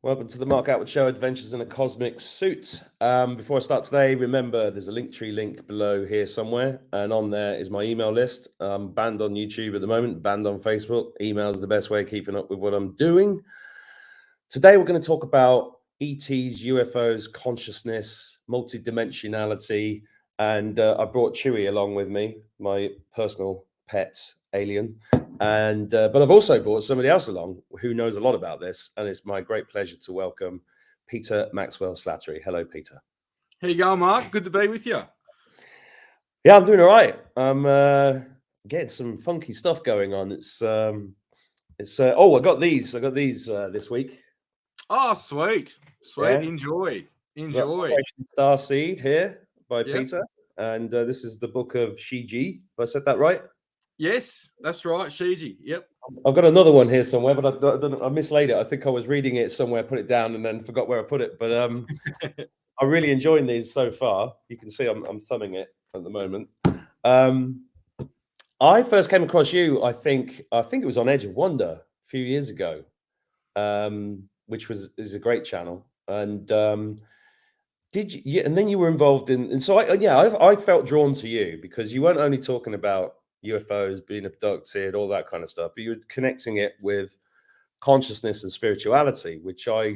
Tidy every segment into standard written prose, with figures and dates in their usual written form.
Welcome to the Mark Attwood Show, Adventures in a Cosmic Suit. Before I start today, remember there's a Linktree link below here somewhere, and on there is my email list. I'm banned on YouTube at the moment, banned on Facebook. Email is the best way of keeping up with what I'm doing. Today we're going to talk about ETs, UFOs, consciousness, multidimensionality, and I brought Chewie along with me, my personal pet alien. And but I've also brought somebody else along who knows a lot about this, and it's my great pleasure to welcome Peter Maxwell Slattery. Hello, Peter. How you going, Mark? Good to be with you. Yeah, I'm doing all right. I'm getting some funky stuff going on. I got these this week. Oh, sweet. Yeah. Enjoy. Operation Starseed here by Peter, and this is the book of Shiji. Have I said that right? Yes, that's right, Shiji. Yep. I've got another one here somewhere, but I mislaid it. I think I was reading it somewhere, put it down, and then forgot where I put it. But I'm really enjoying these so far. You can see I'm thumbing it at the moment. I first came across you, I think it was on Edge of Wonder a few years ago, which is a great channel. And did you? Yeah, and then you were involved in, and so I felt drawn to you because you weren't only talking about UFOs being abducted, all that kind of stuff, but you were connecting it with consciousness and spirituality, which I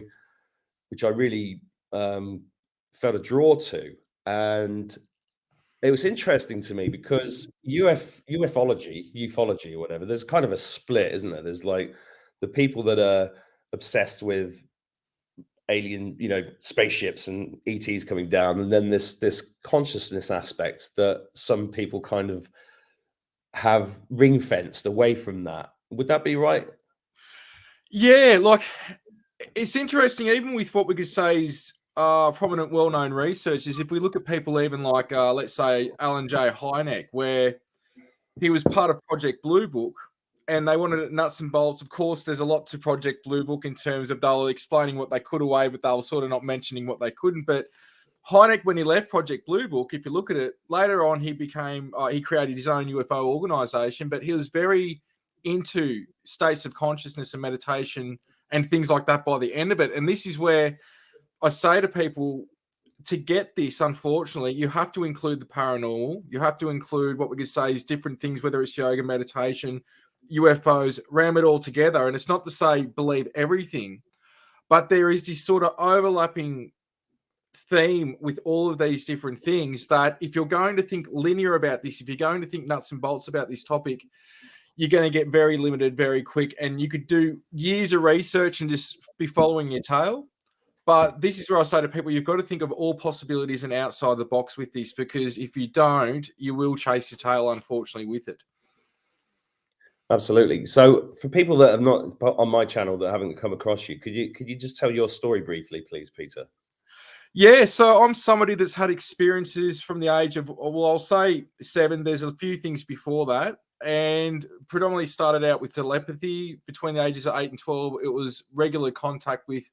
really felt a draw to. And it was interesting to me because ufology or whatever, there's kind of a split, isn't there? There's like the people that are obsessed with alien, spaceships and ETs coming down, and then this consciousness aspect that some people kind of have ring fenced away from that. Would that be right? Yeah, like it's interesting, even with what we could say is prominent, well-known researchers. If we look at people even like, let's say, Alan J. Hynek, where he was part of Project Blue Book, and they wanted it nuts and bolts. Of course, there's a lot to Project Blue Book in terms of they were explaining what they could away, but they were sort of not mentioning what they couldn't. But Hynek, when he left Project Blue Book, if you look at it, later on he created his own UFO organization, but he was very into states of consciousness and meditation and things like that by the end of it. And this is where I say to people, to get this, unfortunately, you have to include the paranormal. You have to include what we could say is different things, whether it's yoga, meditation, UFOs, ram it all together. And it's not to say believe everything, but there is this sort of overlapping theme with all of these different things that if you're going to think linear about this, if you're going to think nuts and bolts about this topic, you're going to get very limited very quick. And you could do years of research and just be following your tail. But this is where I say to people, you've got to think of all possibilities and outside the box with this, because if you don't, you will chase your tail, unfortunately, with it. Absolutely. So for people that have not on my channel that haven't come across you, could you just tell your story briefly, please, Peter? Yeah, so I'm somebody that's had experiences from the age of, well, I'll say 7. There's a few things before that, and predominantly started out with telepathy between the ages of 8 and 12. It was regular contact with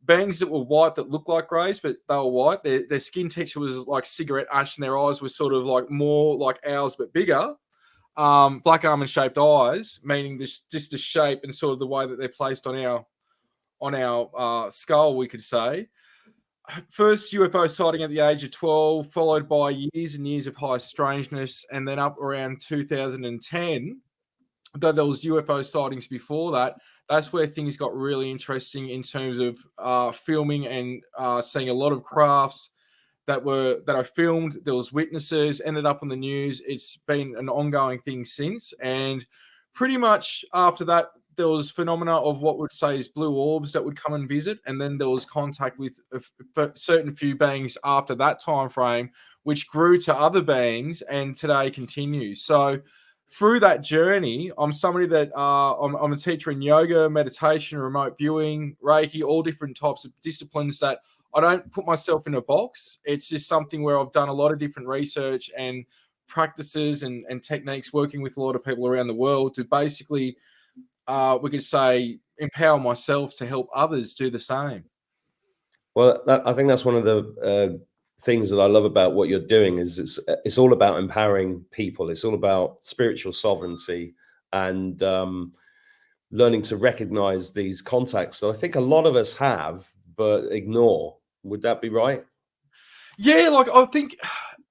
beings that were white that looked like greys, but they were white. Their skin texture was like cigarette ash, and their eyes were sort of like more like ours but bigger. Black almond shaped eyes, meaning just the shape and sort of the way that they're placed on our skull, we could say. First UFO sighting at the age of 12, followed by years and years of high strangeness, and then up around 2010. Though there was UFO sightings before that, that's where things got really interesting in terms of filming and seeing a lot of crafts that I filmed. There was witnesses, ended up on the news. It's been an ongoing thing since, and pretty much after that, there was phenomena of what would say is blue orbs that would come and visit, and then there was contact with a certain few beings after that time frame, which grew to other beings, and today continues. So through that journey, I'm somebody that I'm a teacher in yoga, meditation, remote viewing, Reiki, all different types of disciplines that I don't put myself in a box. It's just something where I've done a lot of different research and practices and techniques working with a lot of people around the world to basically, we could say, empower myself to help others do the same. Well, I think that's one of the things that I love about what you're doing is it's all about empowering people. It's all about spiritual sovereignty and learning to recognize these contacts that I think a lot of us have, but ignore. Would that be right? Yeah, like I think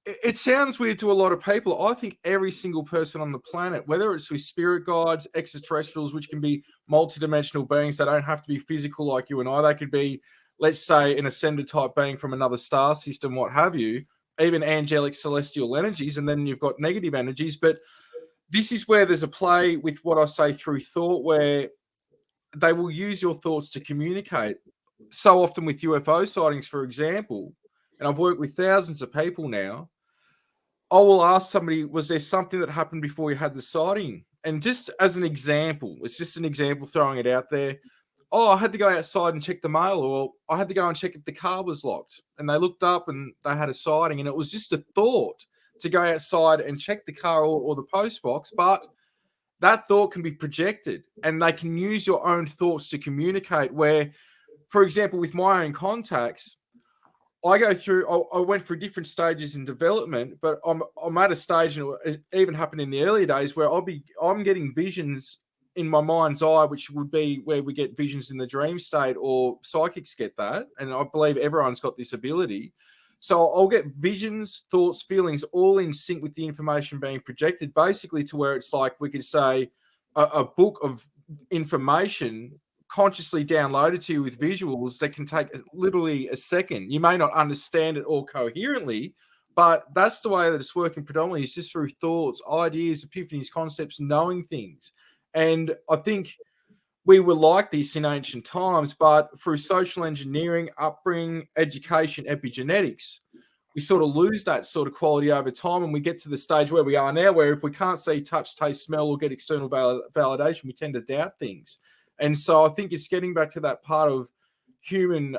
it sounds weird to a lot of people. I think every single person on the planet, whether it's with spirit guides, extraterrestrials, which can be multidimensional beings, they don't have to be physical like you and I. They could be, let's say, an ascended type being from another star system, what have you, even angelic celestial energies, and then you've got negative energies. But this is where there's a play with what I say through thought, where they will use your thoughts to communicate. So often with UFO sightings, for example, and I've worked with thousands of people now, I will ask somebody, was there something that happened before you had the sighting? And just as an example, it's just an example throwing it out there. Oh, I had to go outside and check the mail, or I had to go and check if the car was locked. And they looked up and they had a sighting, and it was just a thought to go outside and check the car or the post box. But that thought can be projected, and they can use your own thoughts to communicate. Where, for example, with my own contacts, I go through. I went through different stages in development, but I'm at a stage, and it even happened in the early days, where I'm getting visions in my mind's eye, which would be where we get visions in the dream state, or psychics get that, and I believe everyone's got this ability. So I'll get visions, thoughts, feelings, all in sync with the information being projected, basically to where it's like we could say a book of information consciously downloaded to you with visuals that can take literally a second. You may not understand it all coherently, but that's the way that it's working predominantly, is just through thoughts, ideas, epiphanies, concepts, knowing things. And I think we were like this in ancient times, but through social engineering, upbringing, education, epigenetics, we sort of lose that sort of quality over time, and we get to the stage where we are now, where if we can't see, touch, taste, smell, or get external validation, we tend to doubt things. And so I think it's getting back to that part of human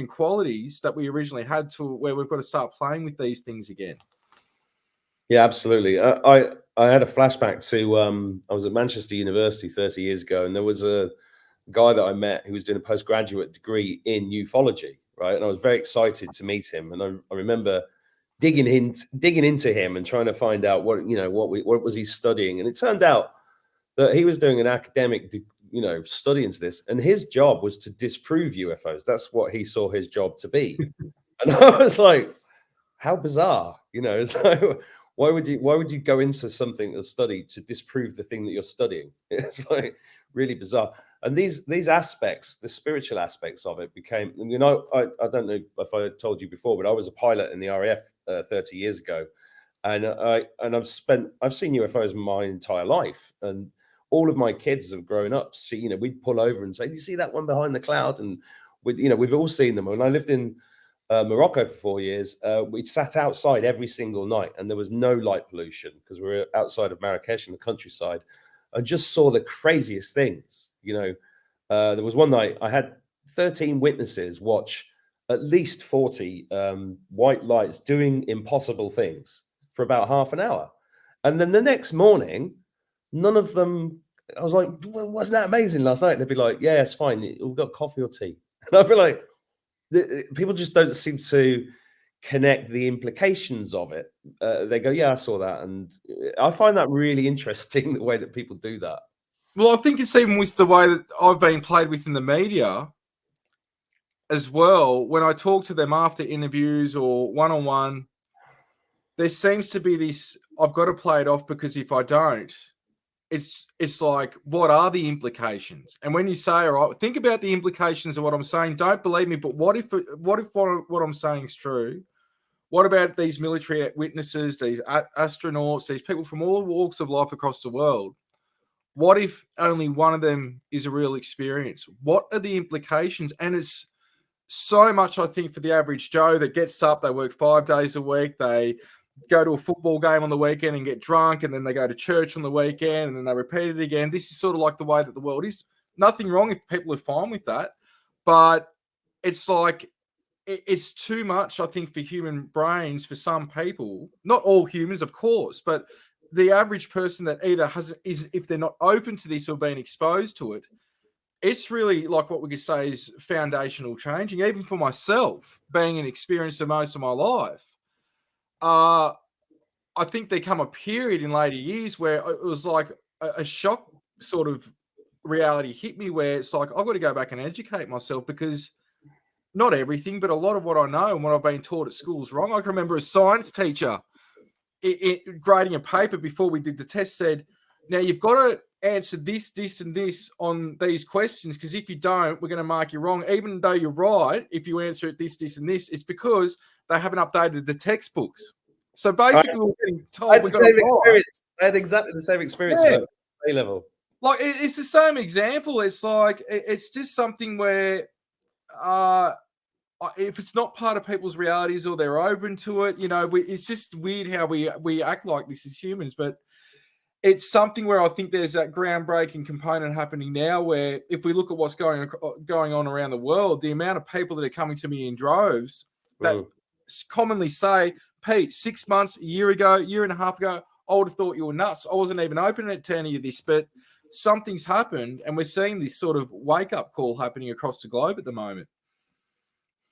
qualities that we originally had, to where we've got to start playing with these things again. Yeah, absolutely. I had a flashback to I was at Manchester University 30 years ago, and there was a guy that I met who was doing a postgraduate degree in ufology, right? And I was very excited to meet him, and I remember digging into him and trying to find out what was he studying, and it turned out that he was doing an academic study into this, and his job was to disprove UFOs. That's what he saw his job to be. And I was like, how bizarre, it's like, why would you go into something, a study, to disprove the thing that you're studying? It's like really bizarre. And these aspects, the spiritual aspects of it, became, I don't know if I told you before, but I was a pilot in the RAF 30 years ago, and I've seen UFOs my entire life, and all of my kids have grown up. See, we'd pull over and say, "You see that one behind the cloud?" And we've all seen them. When I lived in Morocco for 4 years, we sat outside every single night, and there was no light pollution because we were outside of Marrakesh in the countryside. I just saw the craziest things. There was one night I had 13 witnesses watch at least 40 white lights doing impossible things for about half an hour. And then the next morning, none of them, I was like, wasn't that amazing last night? And they'd be like, yeah, it's fine. We've got coffee or tea. And I'd be like, people just don't seem to connect the implications of it. They go, yeah, I saw that. And I find that really interesting, the way that people do that. Well, I think it's even with the way that I've been played with in the media as well. When I talk to them after interviews or one-on-one, there seems to be this, I've got to play it off, because if I don't, it's like, what are the implications? And when you say, all right, think about the implications of what I'm saying, don't believe me, but what if what I'm saying is true? What about these military witnesses, these astronauts, these people from all walks of life across the world? What if only one of them is a real experience? What are the implications? And it's so much, I think, for the average Joe that gets up, they work 5 days a week, they go to a football game on the weekend and get drunk, and then they go to church on the weekend, and then they repeat it again. This is sort of like the way that the world is. Nothing wrong if people are fine with that, but it's like, it's too much, I think, for human brains, for some people. Not all humans, of course, but the average person that either if they're not open to this or being exposed to it, it's really like what we could say is foundational changing. Even for myself, being an experiencer most of my life, I think there come a period in later years where it was like a shock sort of reality hit me where it's like, I've got to go back and educate myself, because not everything, but a lot of what I know and what I've been taught at school is wrong. I can remember a science teacher grading a paper before we did the test said, now you've got to answer this, this, and this on these questions, because if you don't, we're going to mark you wrong. Even though you're right, if you answer it this, this, and this, it's because they haven't updated the textbooks. So basically, we're getting told I had the same experience. I had exactly the same experience at A level. Like, it's the same example. It's like, it's just something where if it's not part of people's realities or they're open to it, it's just weird how we act like this as humans. But it's something where I think there's that groundbreaking component happening now, where if we look at what's going on around the world, the amount of people that are coming to me in droves that commonly say, Pete, 6 months, a year and a half ago, I would have thought you were nuts. I wasn't even open to any of this, but something's happened, and we're seeing this sort of wake-up call happening across the globe at the moment.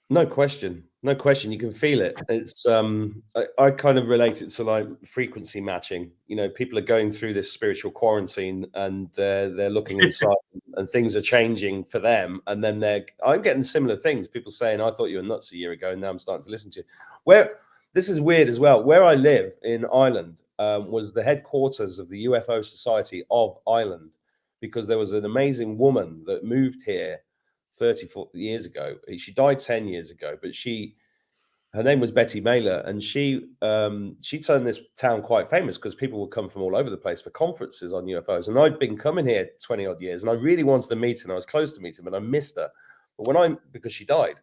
No question. You can feel it. It's I kind of relate it to like frequency matching. People are going through this spiritual quarantine, and they're looking inside, and things are changing for them. And then I'm getting similar things. People saying, "I thought you were nuts a year ago," and now I'm starting to listen to you. This is weird as well. Where I live in Ireland was the headquarters of the UFO Society of Ireland, because there was an amazing woman that moved here 34 years ago. She died 10 years ago, but her name was Betty Mailer, and she turned this town quite famous because people would come from all over the place for conferences on UFOs. And I'd been coming here 20 odd years, and I really wanted to meet her, and I was close to meeting her, but I missed her. But because she died,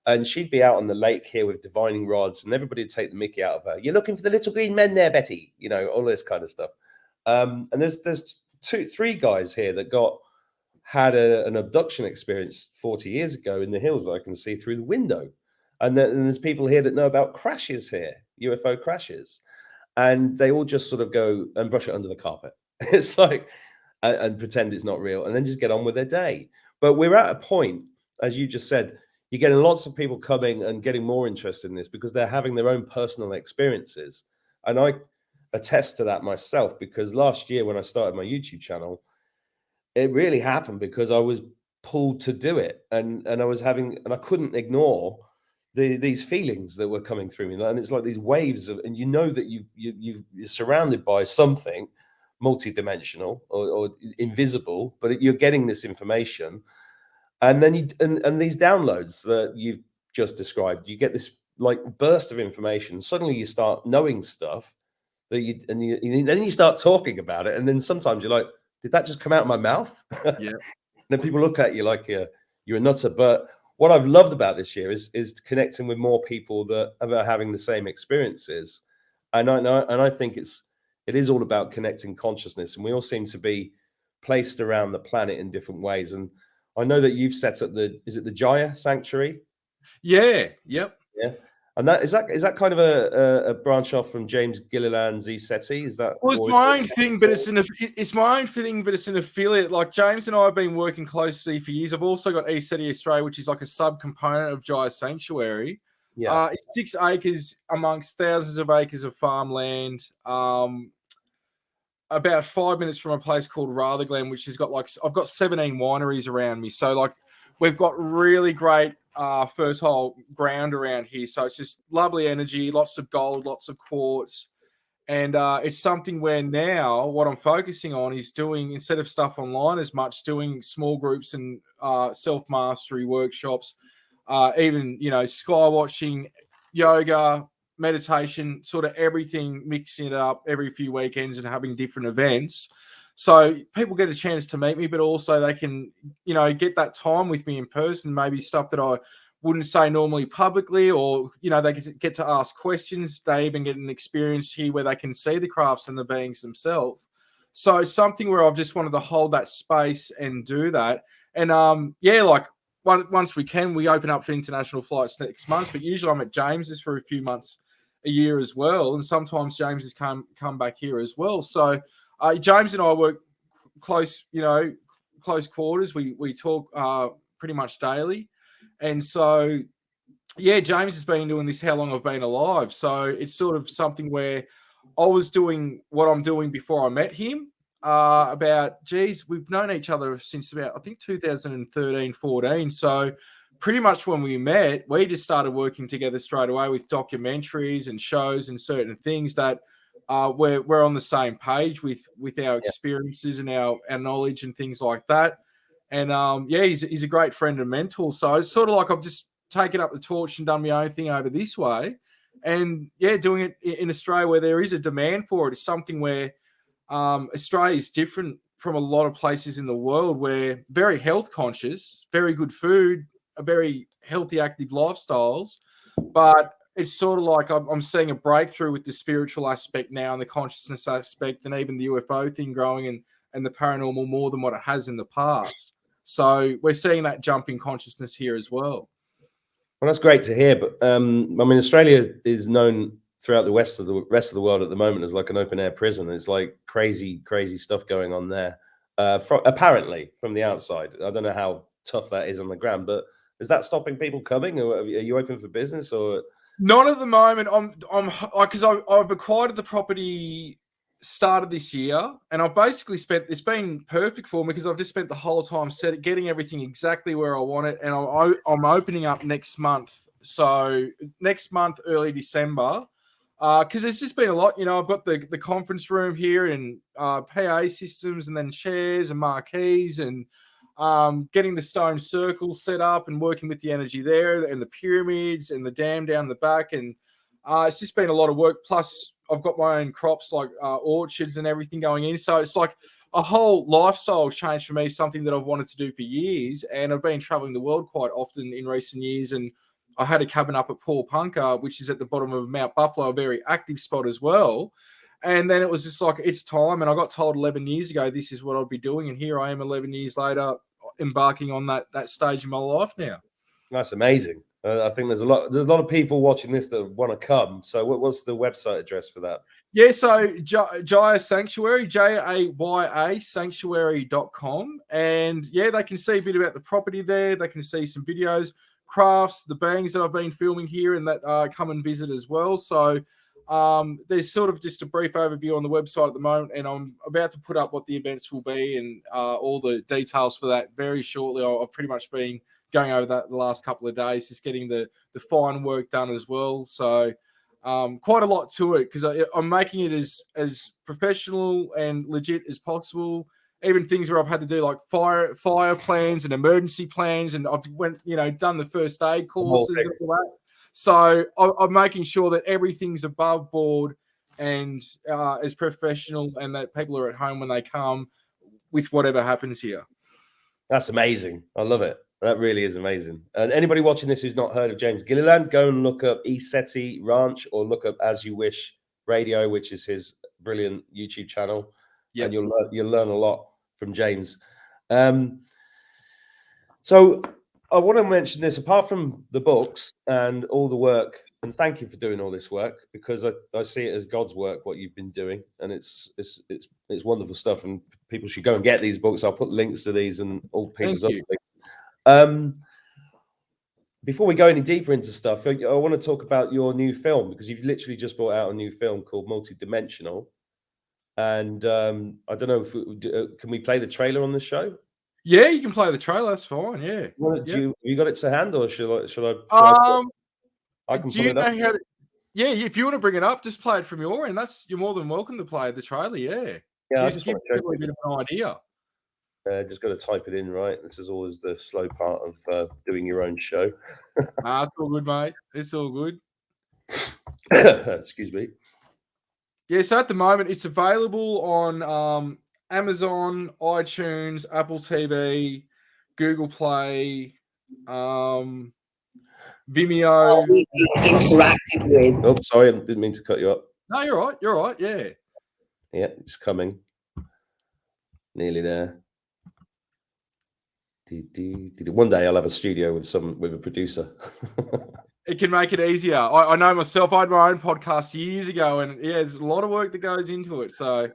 and she'd be out on the lake here with divining rods, and everybody would take the mickey out of her. You're looking for the little green men there, Betty, all this kind of stuff. And there's 3 guys here that had an abduction experience 40 years ago in the hills that I can see through the window. And there's people here that know about crashes here, UFO crashes. And they all just sort of go and brush it under the carpet. It's like, and pretend it's not real, and then just get on with their day. But we're at a point, as you just said, you're getting lots of people coming and getting more interested in this because they're having their own personal experiences. And I attest to that myself, because last year when I started my YouTube channel, it really happened because I was pulled to do it, and I couldn't ignore these feelings that were coming through me, and it's like these waves of, and that you're surrounded by something multidimensional or invisible, but you're getting this information, and then and these downloads that you've just described, you get this like burst of information. Suddenly you start knowing stuff that then you start talking about it, and then sometimes you're like, did that just come out of my mouth? Yeah. Then people look at you like you're a nutter. But what I've loved about this year is connecting with more people that are having the same experiences. And I think it is all about connecting consciousness, and we all seem to be placed around the planet in different ways. And I know that you've set up is it the Jaya Sanctuary? Yeah. Yep. Yeah. And is that kind of a branch off from James Gilliland's ESETI? Is that? Well, it's my own thing, but it's my own thing, but it's an affiliate. Like James and I have been working closely for years. I've also got ESETI Australia, which is like a sub-component of Jaya Sanctuary. Yeah, it's 6 acres amongst thousands of acres of farmland. About 5 minutes from a place called Rutherglen, which has got I've got 17 wineries around me. So like we've got really great fertile ground around here, so it's just lovely energy, lots of gold, lots of quartz, and it's something where now what I'm focusing on is doing, instead of stuff online as much, doing small groups and self-mastery workshops, even sky watching, yoga, meditation, sort of everything, mixing it up every few weekends and having different events. So people get a chance to meet me, but also they can, get that time with me in person, maybe stuff that I wouldn't say normally publicly, or, they get to ask questions. They even get an experience here where they can see the crafts and the beings themselves. So something where I've just wanted to hold that space and do that. And once we open up for international flights next month, but usually I'm at James's for a few months a year as well. And sometimes James has come back here as well. So James and I work close quarters. We talk pretty much daily. And so, James has been doing this how long I've been alive. So it's sort of something where I was doing what I'm doing before I met him. about, geez, we've known each other since about, I think, 2013, 14. So pretty much when we met, we just started working together straight away with documentaries and shows and certain things that we're on the same page with our experiences and our knowledge and things like that. And yeah, he's a great friend and mentor. So it's sort of like I've just taken up the torch and done my own thing over this way. And yeah, doing it in Australia where there is a demand for it is something where Australia is different from a lot of places in the world. We're very health conscious, very good food, a very healthy, active lifestyles. But it's sort of like I'm seeing a breakthrough with the spiritual aspect now and the consciousness aspect and even the UFO thing growing and the paranormal more than what it has in the past. So we're seeing that jump in consciousness here as well. Well, that's great to hear. But I mean, Australia is known throughout the rest of the world at the moment as like an open air prison. There's like crazy stuff going on there. Apparently, from the outside, I don't know how tough that is on the ground. But is that stopping people coming? Or are you open for business? Or not at the moment. I'm because I've acquired the property started this year, and I've basically it's been perfect for me because I've just spent the whole time getting everything exactly where I want it, and I'm opening up next month. So next month, early December, because there's just been a lot. You know, I've got the conference room here and PA systems, and then chairs and marquees, and getting the stone circle set up and working with the energy there, and the pyramids and the dam down the back, and it's just been a lot of work. Plus, I've got my own crops like orchards and everything going in. So it's like a whole lifestyle change for me, something that I've wanted to do for years. And I've been traveling the world quite often in recent years. And I had a cabin up at Paul Punker, which is at the bottom of Mount Buffalo, a very active spot as well. And then it was just like, it's time. And I got told 11 years ago, this is what I'd be doing. And here I am 11 years later, embarking on that stage in my life now. That's amazing. I think there's a lot of people watching this that want to come. So what's the website address for that? Yeah, so Jaya Sanctuary, Jaya Sanctuary.com. And yeah, they can see a bit about the property there. They can see some videos, crafts, the beings that I've been filming here and that come and visit as well. So there's sort of just a brief overview on the website at the moment, and I'm about to put up what the events will be and all the details for that very shortly. I've pretty much been going over that the last couple of days, just getting the fine work done as well. So quite a lot to it because I'm making it as professional and legit as possible. Even things where I've had to do like fire plans and emergency plans, and I've done the first aid courses and all that. So I'm making sure that everything's above board and as professional, and that people are at home when they come with whatever happens here. That's amazing. I love it. That really is amazing. And anybody watching this who's not heard of James Gilliland, go and look up ESETI Ranch or look up As You Wish Radio, which is his brilliant YouTube channel. Yep. And you'll learn a lot from James. So I want to mention this, apart from the books and all the work, and thank you for doing all this work, because I see it as God's work, what you've been doing, and it's wonderful stuff, and people should go and get these books. I'll put links to these and all pieces of things. Before we go any deeper into stuff, I want to talk about your new film, because you've literally just brought out a new film called MultiDimensional. And I don't know if can we play the trailer on the show? Yeah, you can play the trailer. That's fine. Yeah. You got it to hand, or should I I can do you know how to, yeah, if you want to bring it up, just play it from your end. You're more than welcome to play the trailer. Yeah. Yeah, just give people a bit of an idea. Just got to type it in, right? This is always the slow part of doing your own show. It's all good, mate. It's all good. Excuse me. Yeah, so at the moment, it's available on Amazon, iTunes, Apple TV, Google Play, Vimeo. We interacted with. Oh, sorry, I didn't mean to cut you up. No, you're right. You're right. Yeah. Yeah, it's coming. Nearly there. One day I'll have a studio with a producer. It can make it easier. I know myself. I had my own podcast years ago, and yeah, there's a lot of work that goes into it. So,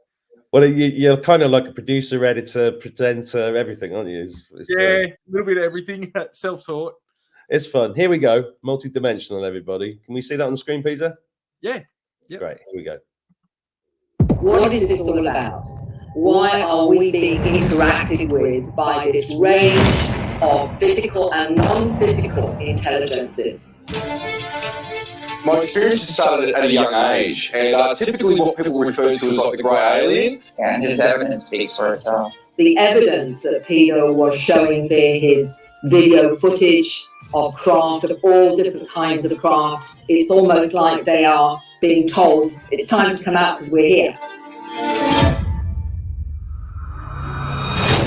well, you're kind of like a producer, editor, presenter, everything, aren't you? It's, a little bit of everything. Self-taught. It's fun. Here we go. Multidimensional, everybody. Can we see that on the screen, Peter? Yeah. Yep. Great. Here we go. What is this all about? why are we being interacted with by this range of physical and non-physical intelligences? My experience started at a young age, and typically what people refer to as like the grey alien. And his evidence speaks for itself. The evidence that Peter was showing via his video footage of craft, of all different kinds of craft, it's almost like they are being told, it's time to come out because we're here.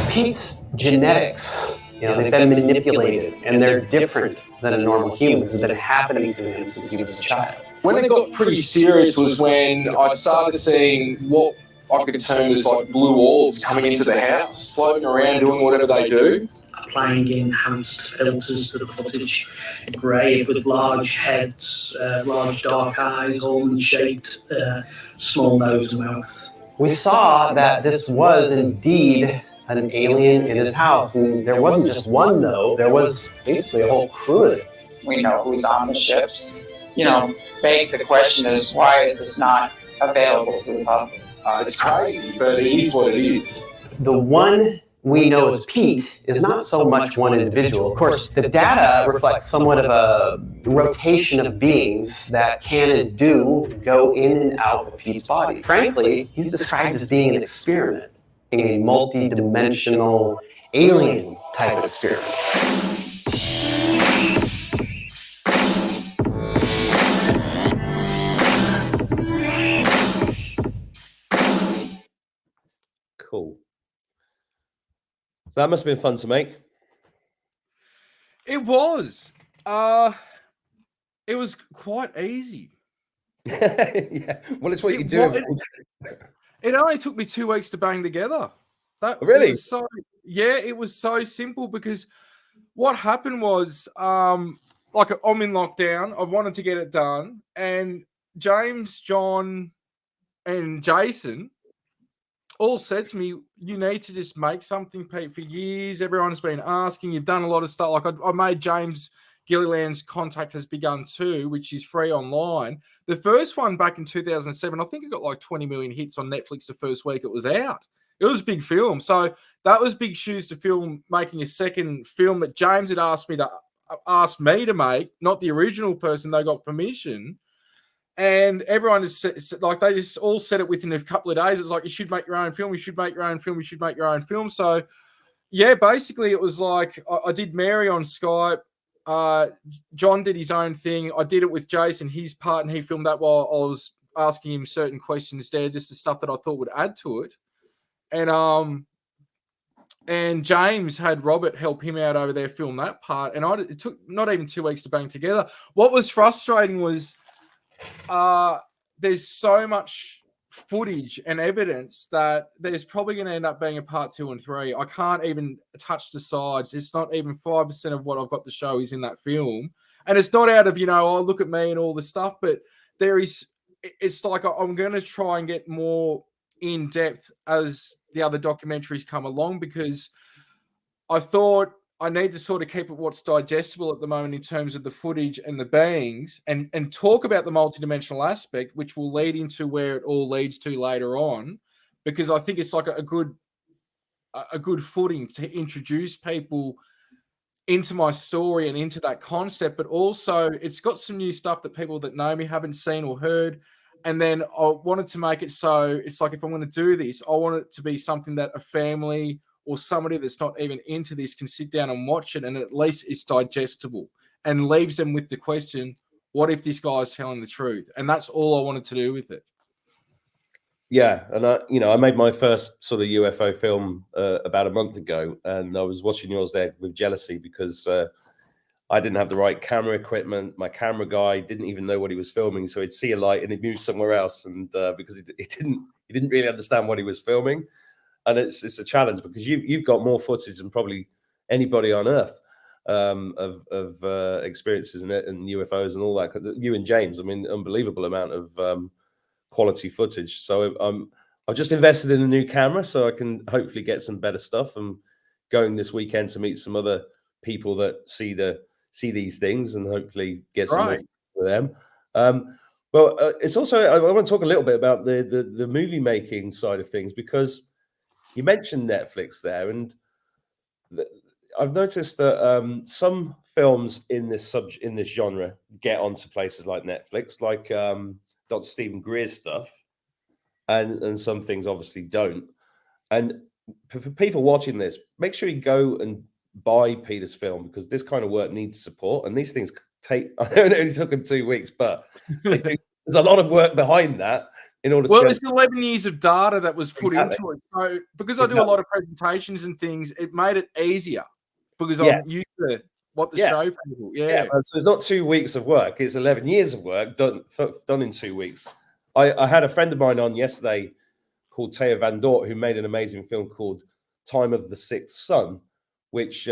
Pete's genetics, they've been manipulated, and they're different than a normal human. This has been happening to him since he was a child. When it got pretty serious was when I started seeing what I could term as like blue orbs coming into the house, floating around, doing whatever they do. Applying enhanced filters to the footage, grey with large heads, large dark eyes, almond-shaped, small nose and mouth. We saw that this was indeed an alien in his house, and there wasn't just one, though. There was basically a whole crew of it. We know who's on the ships. Begs the question is, why is this not available to the public? It's crazy, but it is what it is. The one we know as Pete is not so much one individual. Of course, the data reflects somewhat of a rotation of beings that can and do go in and out of Pete's body. Frankly, he's described as being an experiment, a multi-dimensional alien type experiment. Cool. So that must have been fun to make. It was. It was quite easy. Yeah. Well, it's what you do. It only took me 2 weeks to bang together. That really? It was so simple because what happened was, like I'm in lockdown. I wanted to get it done, and James, John, and Jason all said to me, "You need to just make something, Pete. For years, everyone's been asking. You've done a lot of stuff. Like I made James Gilliland's Contact Has Begun Too, which is free online. The first one back in 2007, I think it got like 20 million hits on Netflix the first week it was out. It was a big film. So that was big shoes to fill, making a second film that James had asked me to make, not the original person. They got permission. And everyone is like, they just all said it within a couple of days. It's like, you should make your own film. You should make your own film. You should make your own film. So yeah, basically it was like, I did Mary on Skype. John did his own thing. I did it with Jason, his part, and he filmed that while I was asking him certain questions there, just the stuff that I thought would add to it. And James had Robert help him out over there, film that part. And it took not even 2 weeks to bang together. What was frustrating was there's so much footage and evidence that there's probably going to end up being a part 2 and 3. I can't even touch the sides. It's not even 5% of what I've got to show is in that film. And it's not out of, oh, look at me and all this stuff, but it's like I'm going to try and get more in depth as the other documentaries come along, because I thought I need to sort of keep it what's digestible at the moment in terms of the footage and the beings, and talk about the multidimensional aspect, which will lead into where it all leads to later on, because I think it's like a good footing to introduce people into my story and into that concept, but also it's got some new stuff that people that know me haven't seen or heard. And then I wanted to make it so it's like, if I'm going to do this, I want it to be something that a family or somebody that's not even into this can sit down and watch it, and at least it's digestible and leaves them with the question, what if this guy's telling the truth? And that's all I wanted to do with it. Yeah, and I made my first sort of UFO film about a month ago, and I was watching yours there with jealousy because I didn't have the right camera equipment. My camera guy didn't even know what he was filming, so he'd see a light and he'd move somewhere else, and because he didn't really understand what he was filming. And it's a challenge because you've got more footage than probably anybody on Earth of experiences in it and UFOs and all that. You and James, I mean, unbelievable amount of quality footage. So I've just invested in a new camera so I can hopefully get some better stuff. I'm going this weekend to meet some other people that see these things and hopefully get some more with them. Well, it's also I want to talk a little bit about the movie making side of things, because you mentioned Netflix there, and I've noticed that some films in this genre get onto places like Netflix, like Dr. Stephen Greer's stuff, and some things obviously don't. And for people watching this, make sure you go and buy Peter's film, because this kind of work needs support, and these things take. I know it only took him 2 weeks, but there's a lot of work behind that. In order well, to it's 11 years of data that was put Exactly. into it. So because I do a lot of presentations and things, it made it easier because I'm used to what to show people. So it's not 2 weeks of work; it's 11 years of work done in 2 weeks. I had a friend of mine on yesterday called Taya Van Dort, who made an amazing film called Time of the Sixth Sun, which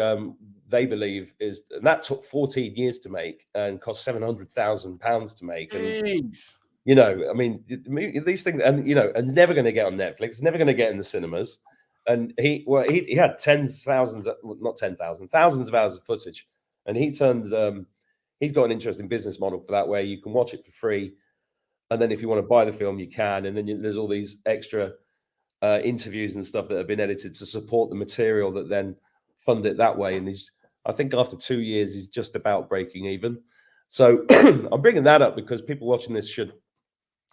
they believe is, and that took 14 years to make and cost £700,000 to make. And, you know, I mean, these things, and you know, and it's never going to get on Netflix. It's never going to get in the cinemas. And he had thousands of hours of footage, and he turned. He's got an interesting business model for that, where you can watch it for free, and then if you want to buy the film, you can. And then there's all these extra interviews and stuff that have been edited to support the material that then fund it that way. And I think after 2 years, he's just about breaking even. So I'm bringing that up because people watching this should,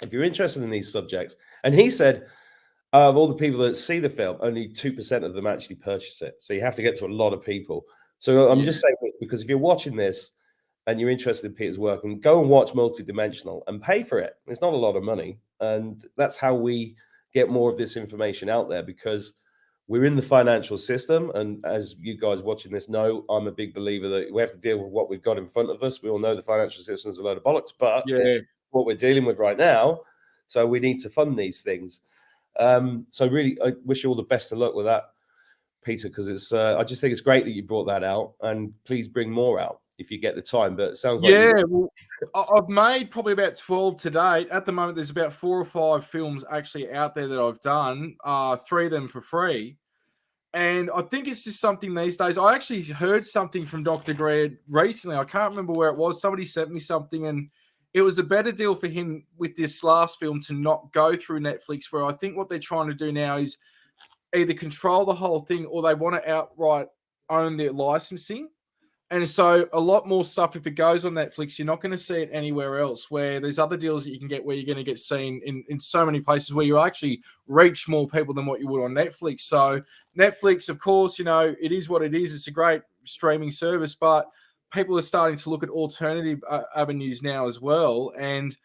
if you're interested in these subjects. And he said, of all the people that see the film, only 2% of them actually purchase it. So you have to get to a lot of people. So I'm just saying this because if you're watching this and you're interested in Peter's work, and go and watch MultiDimensional and pay for it. It's not a lot of money. And that's how we get more of this information out there, because we're in the financial system. And as you guys watching this know, I'm a big believer that we have to deal with what we've got in front of us. We all know the financial system is a load of bollocks, but it's what we're dealing with right now. So we need to fund these things. So really, I wish you all the best of luck with that, Peter, because it's I just think it's great that you brought that out, and please bring more out if you get the time. But it sounds like well, I've made probably about 12 to date. At the moment, there's about 4 or 5 films actually out there that I've done, 3 of them for free. And I think it's just something these days. I actually heard something from Dr. Greer recently. I can't remember where it was. Somebody sent me something, and it was a better deal for him with this last film to not go through Netflix, where I think what they're trying to do now is either control the whole thing or they want to outright own their licensing. And so a lot more stuff, if it goes on Netflix, you're not going to see it anywhere else, where there's other deals that you can get where you're going to get seen in so many places where you actually reach more people than what you would on Netflix. So Netflix, of course, you know, it is what it is. It's a great streaming service, but people are starting to look at alternative avenues now as well. And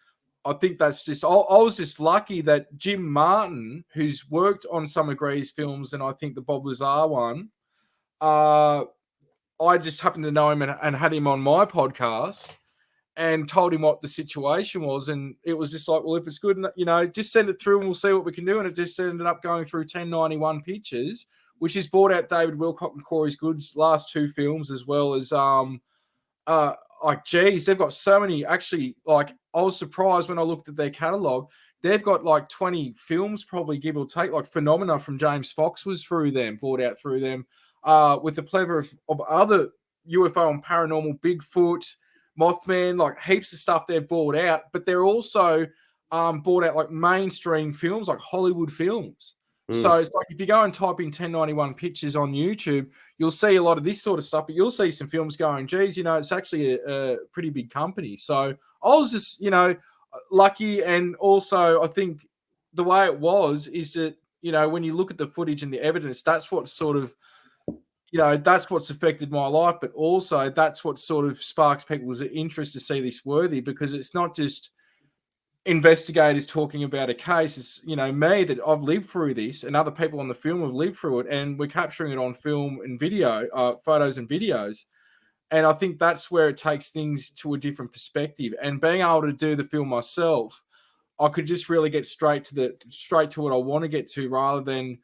I think that's just, I was just lucky that Jim Martin, who's worked on some of Greer's films, and I think the Bob Lazar one, I just happened to know him and had him on my podcast and told him what the situation was. And it was just like, well, if it's good, you know, just send it through and we'll see what we can do. And it just ended up going through 1091 Pictures, which has bought out David Wilcock and Corey's Goods' last 2 films, as well as, like, geez, they've got so many. Actually, like, I was surprised when I looked at their catalog. They've got like 20 films, probably, give or take. Like Phenomena from James Fox was through them, bought out through them. With the plethora of other UFO and paranormal, Bigfoot, Mothman, like heaps of stuff they've bought out, but they're also bought out like mainstream films, like Hollywood films. So it's like if you go and type in 1091 Pictures on YouTube, you'll see a lot of this sort of stuff, but you'll see some films going, geez, you know, it's actually a pretty big company. So I was just, you know, lucky. And also I think the way it was is that, you know, when you look at the footage and the evidence, that's what sort of, you know, that's what's affected my life, but also that's what sort of sparks people's interest to see this worthy, because it's not just investigators talking about a case. It's, you know, me, that I've lived through this, and other people on the film have lived through it, and we're capturing it on film and video, photos and videos. And I think that's where it takes things to a different perspective. And being able to do the film myself, I could just really get straight to what I want to get to, rather than,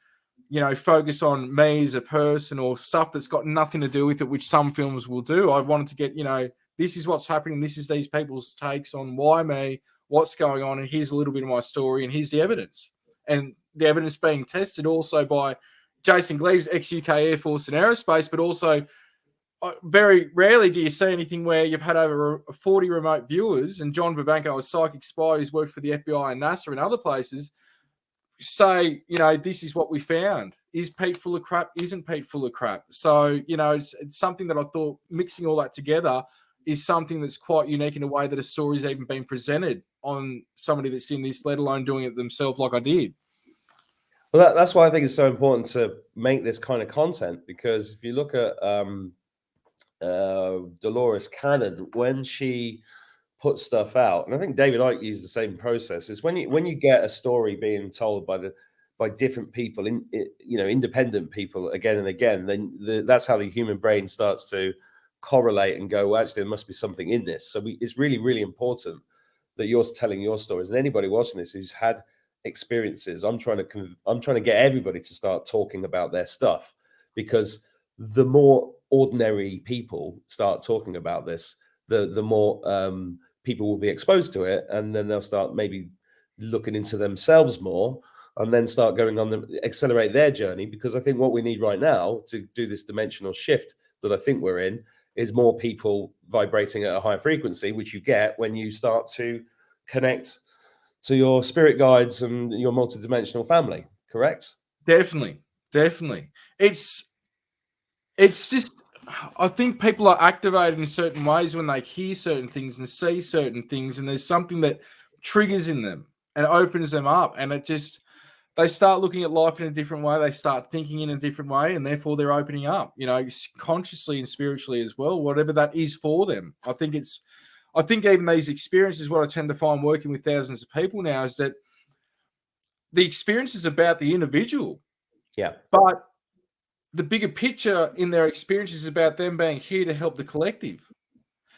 you know, focus on me as a person or stuff that's got nothing to do with it, which some films will do. I wanted to get, you know, this is what's happening. This is these people's takes on why me, what's going on, and here's a little bit of my story, and here's the evidence. And the evidence being tested also by Jason Glyphs, ex-UK Air Force and Aerospace, but also very rarely do you see anything where you've had over 40 remote viewers, and John Babanko, a psychic spy who's worked for the FBI and NASA and other places, say, you know, this is what we found. Is Pete full of crap? Isn't Pete full of crap? So, you know, it's something that I thought mixing all that together is something that's quite unique in a way that a story's even been presented on somebody that's in this, let alone doing it themselves like I did. Well, that's why I think it's so important to make this kind of content, because if you look at Dolores Cannon, when she put stuff out, and I think David Icke used the same process, is when you get a story being told by different people, independent people again and again, then that's how the human brain starts to correlate and go, well, actually there must be something in this. So it's really, really important that you're telling your stories, and anybody watching this who's had experiences, I'm trying to get everybody to start talking about their stuff, because the more ordinary people start talking about this, the more people will be exposed to it, and then they'll start maybe looking into themselves more, and then start going on accelerate their journey. Because I think what we need right now to do this dimensional shift that I think we're in is more people vibrating at a higher frequency, which you get when you start to connect to your spirit guides and your multidimensional family. Correct? Definitely. It's just, I think people are activated in certain ways when they hear certain things and see certain things, and there's something that triggers in them and opens them up, and they start looking at life in a different way. They start thinking in a different way, and therefore they're opening up, you know, consciously and spiritually as well, whatever that is for them. I think even these experiences, what I tend to find working with thousands of people now, is that the experience is about the individual. Yeah. But the bigger picture in their experiences is about them being here to help the collective.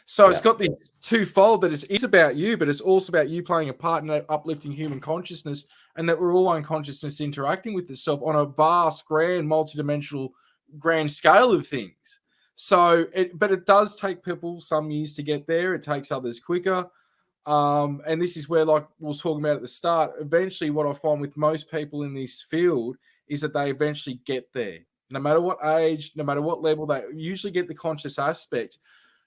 So it's got this twofold, that it's about you, but it's also about you playing a part in uplifting human consciousness, and that we're all unconsciousness interacting with itself on a vast, grand, multidimensional, grand scale of things. So, but it does take people some years to get there. It takes others quicker. And this is where, like we were talking about at the start, eventually what I find with most people in this field is that they eventually get there. No matter what age, no matter what level, they usually get the conscious aspect.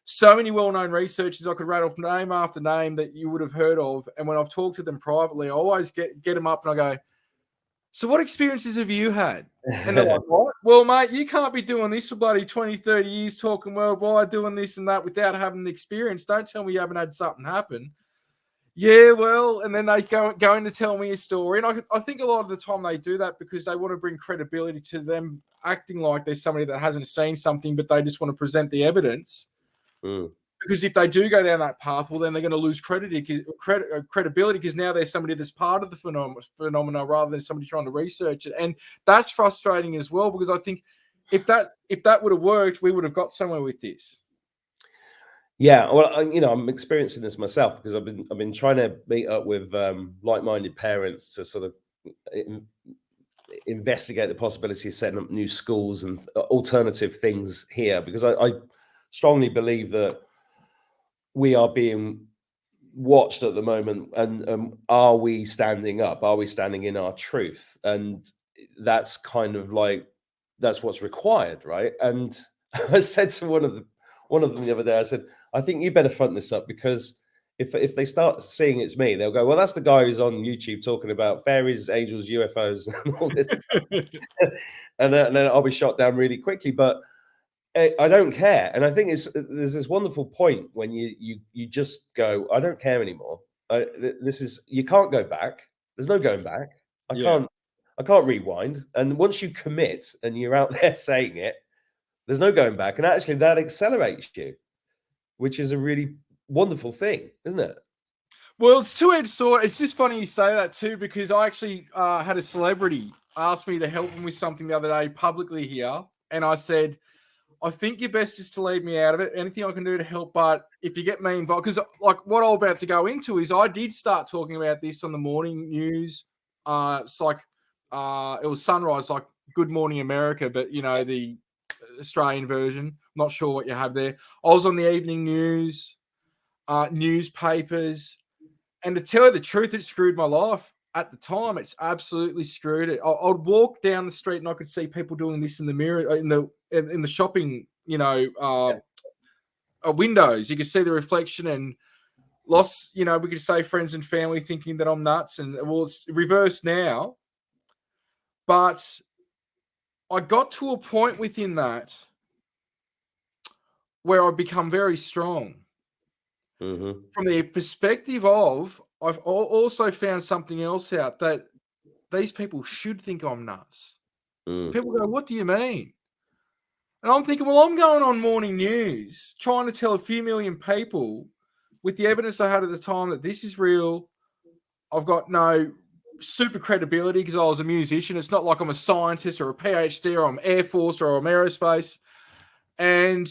So many well-known researchers, I could rattle off name after name that you would have heard of. And when I've talked to them privately, I always get them up and I go, so what experiences have you had? And they're like, what? Well, mate, you can't be doing this for bloody 20, 30 years, talking worldwide, doing this and that without having an experience. Don't tell me you haven't had something happen. Yeah, well, and then they go in to tell me a story. And I think a lot of the time they do that because they want to bring credibility to them acting like there's somebody that hasn't seen something, but they just want to present the evidence. Because if they do go down that path, well, then they're going to lose credibility because now there's somebody that's part of the phenomena rather than somebody trying to research it. And that's frustrating as well, because I think if that would have worked, we would have got somewhere with this. Yeah, well, I'm experiencing this myself, because I've been trying to meet up with like-minded parents to sort of investigate the possibility of setting up new schools and alternative things here, because I strongly believe that we are being watched at the moment, and are we standing up? Are we standing in our truth? And that's kind of like, that's what's required, right? And I said to one of them the other day, I said, I think you better front this up, because if they start seeing it's me, they'll go, well, that's the guy who's on YouTube talking about fairies, angels, UFOs, and all this, and then I'll be shot down really quickly. But I don't care. And I think there's this wonderful point when you just go, I don't care anymore. You can't go back. There's no going back. I can't rewind. And once you commit and you're out there saying it, there's no going back. And actually that accelerates you, which is a really wonderful thing, isn't it? Well, it's two-edged sword. It's just funny you say that too, because I actually had a celebrity ask me to help him with something the other day publicly here. And I said, I think you're best just to leave me out of it. Anything I can do to help, but if you get me involved, because like what I'm about to go into is I did start talking about this on the morning news. It's like it was sunrise, like Good Morning America, but the Australian version. I'm not sure what you have there. I was on the evening news, newspapers, and to tell you the truth, it screwed my life. At the time, it's absolutely screwed it. I'd walk down the street and I could see people doing this in the mirror, in the shopping, windows. You could see the reflection and lost, we could say friends and family thinking that I'm nuts. And well, it's reversed now. But I got to a point within that where I become very strong. From the perspective of, I've also found something else out, that these people should think I'm nuts. People go, what do you mean? And I'm thinking, well, I'm going on morning news, trying to tell a few million people with the evidence I had at the time that this is real. I've got no super credibility because I was a musician. It's not like I'm a scientist or a PhD or I'm Air Force or I'm aerospace. And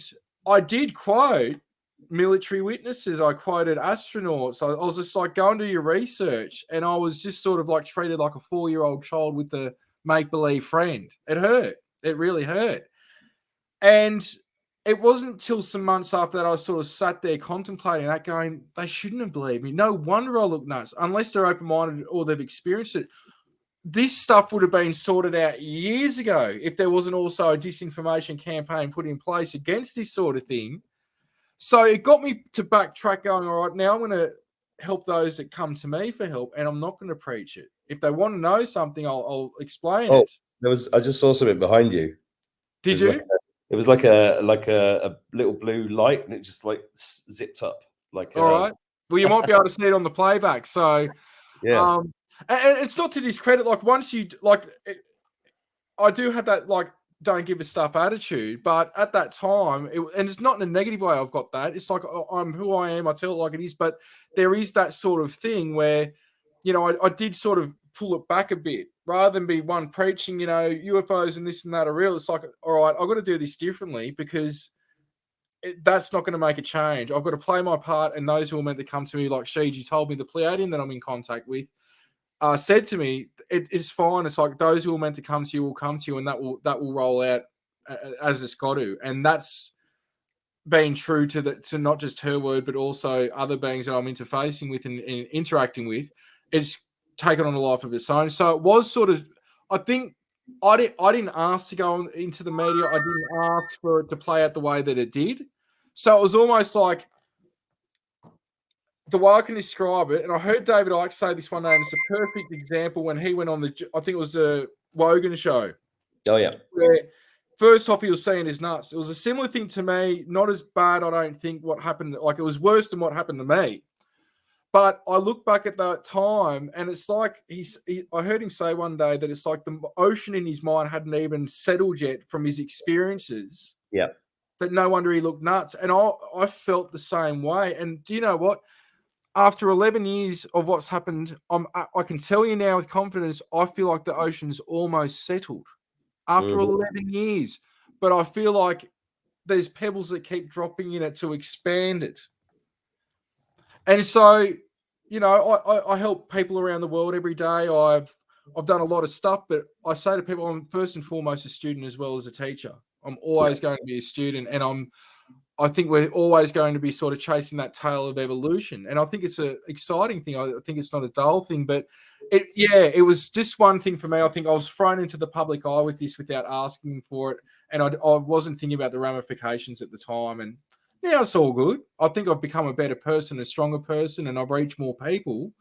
I did quote military witnesses. I quoted astronauts. I was just like, go and do your research. And I was just sort of like treated like a 4-year-old child with a make-believe friend. It hurt. It really hurt. And it wasn't until some months after that I sort of sat there contemplating that, going, they shouldn't have believed me. No wonder I look nuts, unless they're open-minded or they've experienced it. This stuff would have been sorted out years ago if there wasn't also a disinformation campaign put in place against this sort of thing. So it got me to backtrack, going, all right, now I'm going to help those that come to me for help, and I'm not going to preach it. If they want to know something, I'll explain it. I just saw something behind you. Did you? It was like a little blue light, and it just like zipped up. Like, all right. Well, you might be able to see it on the playback. So, yeah. And it's not to discredit. Like, once you I do have that like don't give a stuff attitude, but at that time, and it's not in a negative way. I've got that. It's like, I'm who I am. I tell it like it is. But there is that sort of thing where, you know, I did sort of pull it back a bit, rather than be one preaching, you know, UFOs and this and that are real. It's like, all right, I've got to do this differently, because that's not going to make a change. I've got to play my part, and those who are meant to come to me, like Shiji told me, the Pleiadian that I'm in contact with, said to me, it's fine. It's like, those who are meant to come to you will come to you, and that will roll out as it's got to. And that's been true to not just her word, but also other beings that I'm interfacing with and interacting with. It's taken on a life of its own. So it was sort of, I think, I didn't ask to go into the media. I didn't ask for it to play out the way that it did. So it was almost like, the way I can describe it, and I heard David Icke say this one day, and it's a perfect example when he went on I think it was the Wogan show. Oh, yeah. Where first off, he was saying his nuts. It was a similar thing to me, not as bad, I don't think, what happened. Like, it was worse than what happened to me. But I look back at that time, and it's like I heard him say one day that it's like the ocean in his mind hadn't even settled yet from his experiences. Yeah. That no wonder he looked nuts. And I felt the same way. And do you know what? After 11 years of what's happened, I can tell you now with confidence, I feel like the ocean's almost settled after 11 years. But I feel like there's pebbles that keep dropping in it to expand it. And so, you know, I help people around the world every day. I've done a lot of stuff, but I say to people, I'm first and foremost a student as well as a teacher. I'm always going to be a student, and I think we're always going to be sort of chasing that tail of evolution. And I think it's an exciting thing. I think it's not a dull thing, but it was just one thing for me. I think I was thrown into the public eye with this without asking for it. And I wasn't thinking about the ramifications at the time. And yeah, it's all good. I think I've become a better person, a stronger person, and I've reached more people.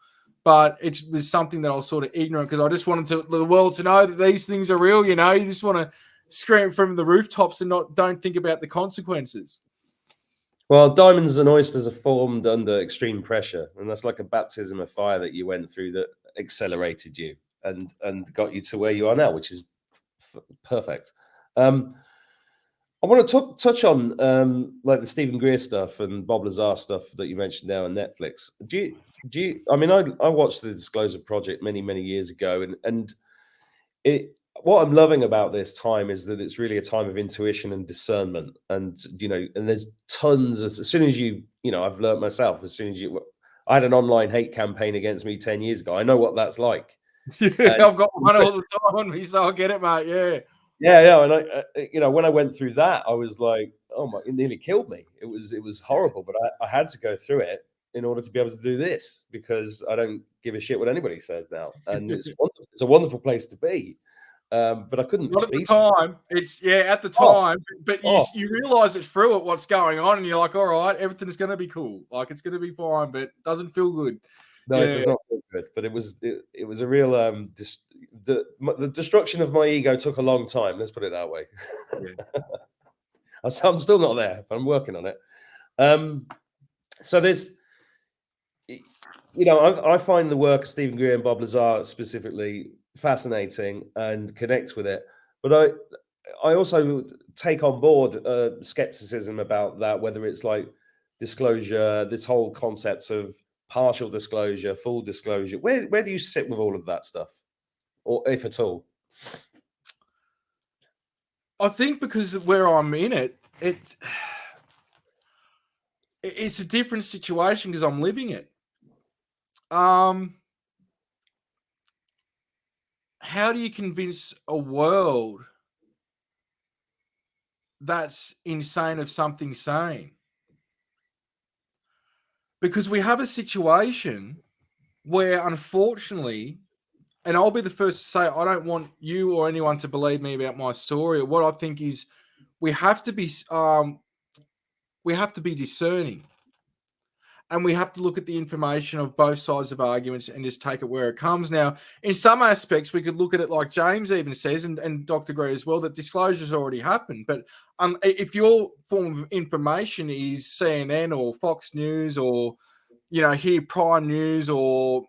But it was something that I was sort of ignorant, because I just wanted the world to know that these things are real. You know, you just want to scream from the rooftops and don't think about the consequences. Well, diamonds and oysters are formed under extreme pressure, and that's like a baptism of fire that you went through that accelerated you and got you to where you are now, which is perfect. I want to touch on like the Stephen Greer stuff and Bob Lazar stuff that you mentioned now on Netflix. Do you? I mean, I watched the Disclosure Project many years ago, and what I'm loving about this time is that it's really a time of intuition and discernment. And, you know, and there's tons as soon as I've learned myself, I had an online hate campaign against me 10 years ago. I know what that's like. Yeah, I've got one all the time on me, so I get it, mate. Yeah. Yeah. And when I went through that, I was like, oh my, it nearly killed me. It was horrible, but I had to go through it in order to be able to do this, because I don't give a shit what anybody says now. And it's a wonderful place to be. But I couldn't. Not at the time. It's at the time, but you realize it through it what's going on, and you're like, all right, everything's going to be cool. Like, it's going to be fine, but it doesn't feel good. No, it does not feel stupid, but it was a real the destruction of my ego took a long time. Let's put it that way. Yeah. I'm still not there, but I'm working on it. So there's, I find the work of Stephen Greer and Bob Lazar specifically fascinating and connect with it, but I also take on board skepticism about that, whether it's like disclosure, this whole concept of partial disclosure, full disclosure. Where do you sit with all of that stuff, or if at all? I think because where I'm in it's a different situation because I'm living it. How do you convince a world that's insane of something sane? Because we have a situation where, unfortunately, and I'll be the first to say, I don't want you or anyone to believe me about my story. What I think is we have to be discerning, and we have to look at the information of both sides of arguments and just take it where it comes. Now, in some aspects, we could look at it like James even says, and Dr. Gray as well, that disclosure's already happened. But if your form of information is CNN or Fox News or, here Prime News or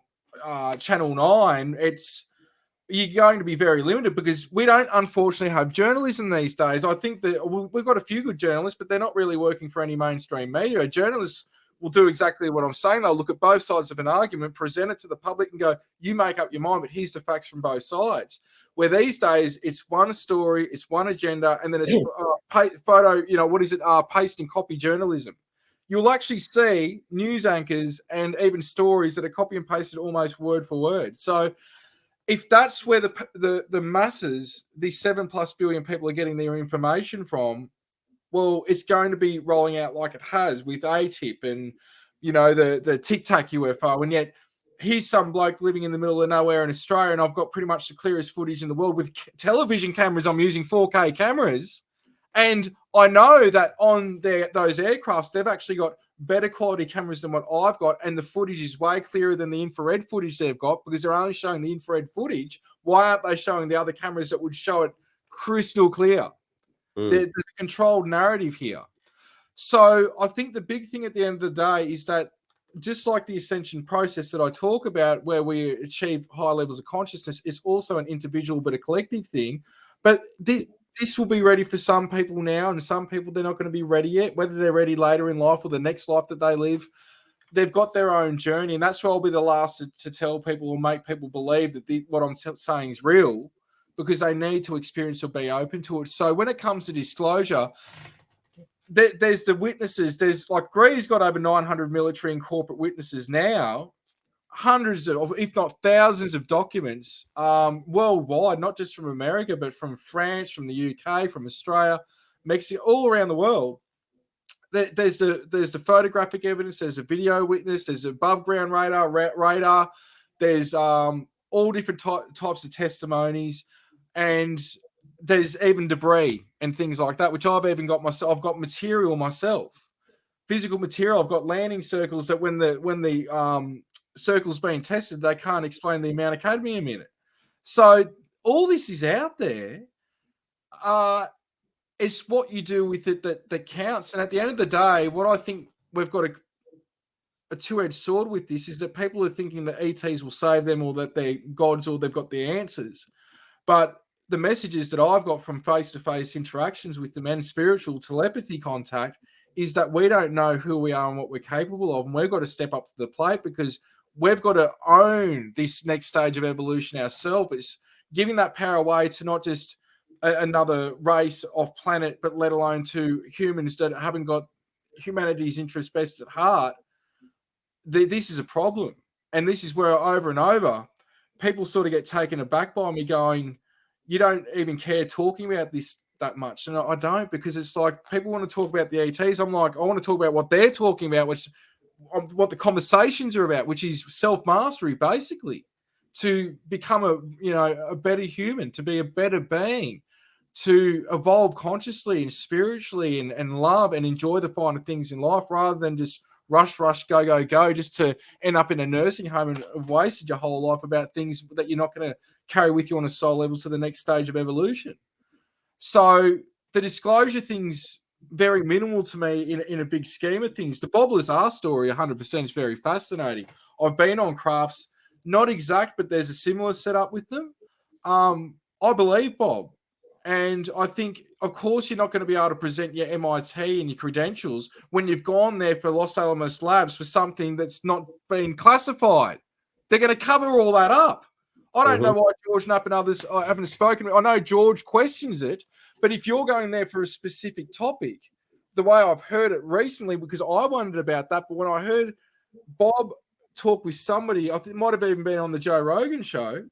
Channel 9, you're going to be very limited because we don't, unfortunately, have journalism these days. I think that we've got a few good journalists, but they're not really working for any mainstream media. Journalists will do exactly what I'm saying. They'll look at both sides of an argument, present it to the public and go, you make up your mind, but here's the facts from both sides. Where these days, it's one story, it's one agenda, and then it's paste and copy journalism. You'll actually see news anchors and even stories that are copy and pasted almost word for word. So if that's where the masses, these 7+ billion people are getting their information from, well, it's going to be rolling out like it has with ATIP and, the Tic Tac UFO. And yet here's some bloke living in the middle of nowhere in Australia, and I've got pretty much the clearest footage in the world with television cameras. I'm using 4K cameras. And I know that on those aircrafts, they've actually got better quality cameras than what I've got, and the footage is way clearer than the infrared footage they've got because they're only showing the infrared footage. Why aren't they showing the other cameras that would show it crystal clear? There's a controlled narrative here. So I think the big thing at the end of the day is that just like the ascension process that I talk about, where we achieve high levels of consciousness, is also an individual but a collective thing. But this will be ready for some people now, and some people they're not going to be ready yet. Whether they're ready later in life or the next life that they live, they've got their own journey, and that's why I'll be the last to tell people or make people believe that what I'm saying is real, because they need to experience or be open to it. So when it comes to disclosure, there's the witnesses. There's like Greer's got over 900 military and corporate witnesses now, hundreds of, if not thousands of documents worldwide, not just from America, but from France, from the UK, from Australia, Mexico, all around the world. There's the photographic evidence, there's a video witness, there's above ground radar, there's all different types of testimonies, and there's even debris and things like that, which I've even got myself. I've got material myself, physical material. I've got landing circles that when the circle's being tested, they can't explain the amount of cadmium in it. So all this is out there. It's what you do with it that counts. And at the end of the day, what I think we've got a two-edged sword with this is that people are thinking that ETs will save them, or that they're gods, or they've got the answers. But the messages that I've got from face-to-face interactions with them and spiritual telepathy contact is that we don't know who we are and what we're capable of. And we've got to step up to the plate, because we've got to own this next stage of evolution ourselves. It's giving that power away to not just another race of planet, but let alone to humans that haven't got humanity's interest best at heart. This is a problem. And this is where over and over, people sort of get taken aback by me going, you don't even care talking about this that much. And I don't, because it's like people want to talk about the ETs. I'm like, I want to talk about what they're talking about, which what the conversations are about, which is self-mastery, basically, to become a better human, to be a better being, to evolve consciously and spiritually and love and enjoy the finer things in life, rather than just rush, go, go, go, just to end up in a nursing home and have wasted your whole life about things that you're not going to carry with you on a soul level to the next stage of evolution. So the disclosure thing's very minimal to me in a big scheme of things. The Bob Lazar story, 100%, is very fascinating. I've been on crafts, not exact, but there's a similar setup with them. I believe Bob. And I think, of course, you're not going to be able to present your MIT and your credentials when you've gone there for Los Alamos Labs for something that's not been classified. They're going to cover all that up. I don't know why George Knapp and others haven't spoken. I know George questions it, but if you're going there for a specific topic, the way I've heard it recently, because I wondered about that, but when I heard Bob talk with somebody, I think it might have even been on the Joe Rogan show,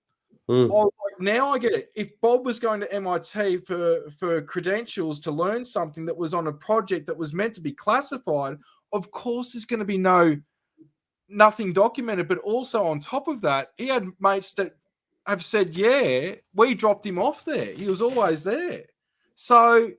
I was like, now I get it. If Bob was going to MIT for credentials to learn something that was on a project that was meant to be classified, of course there's going to be nothing documented. But also on top of that, he had mates that have said, yeah, we dropped him off there. He was always there. So,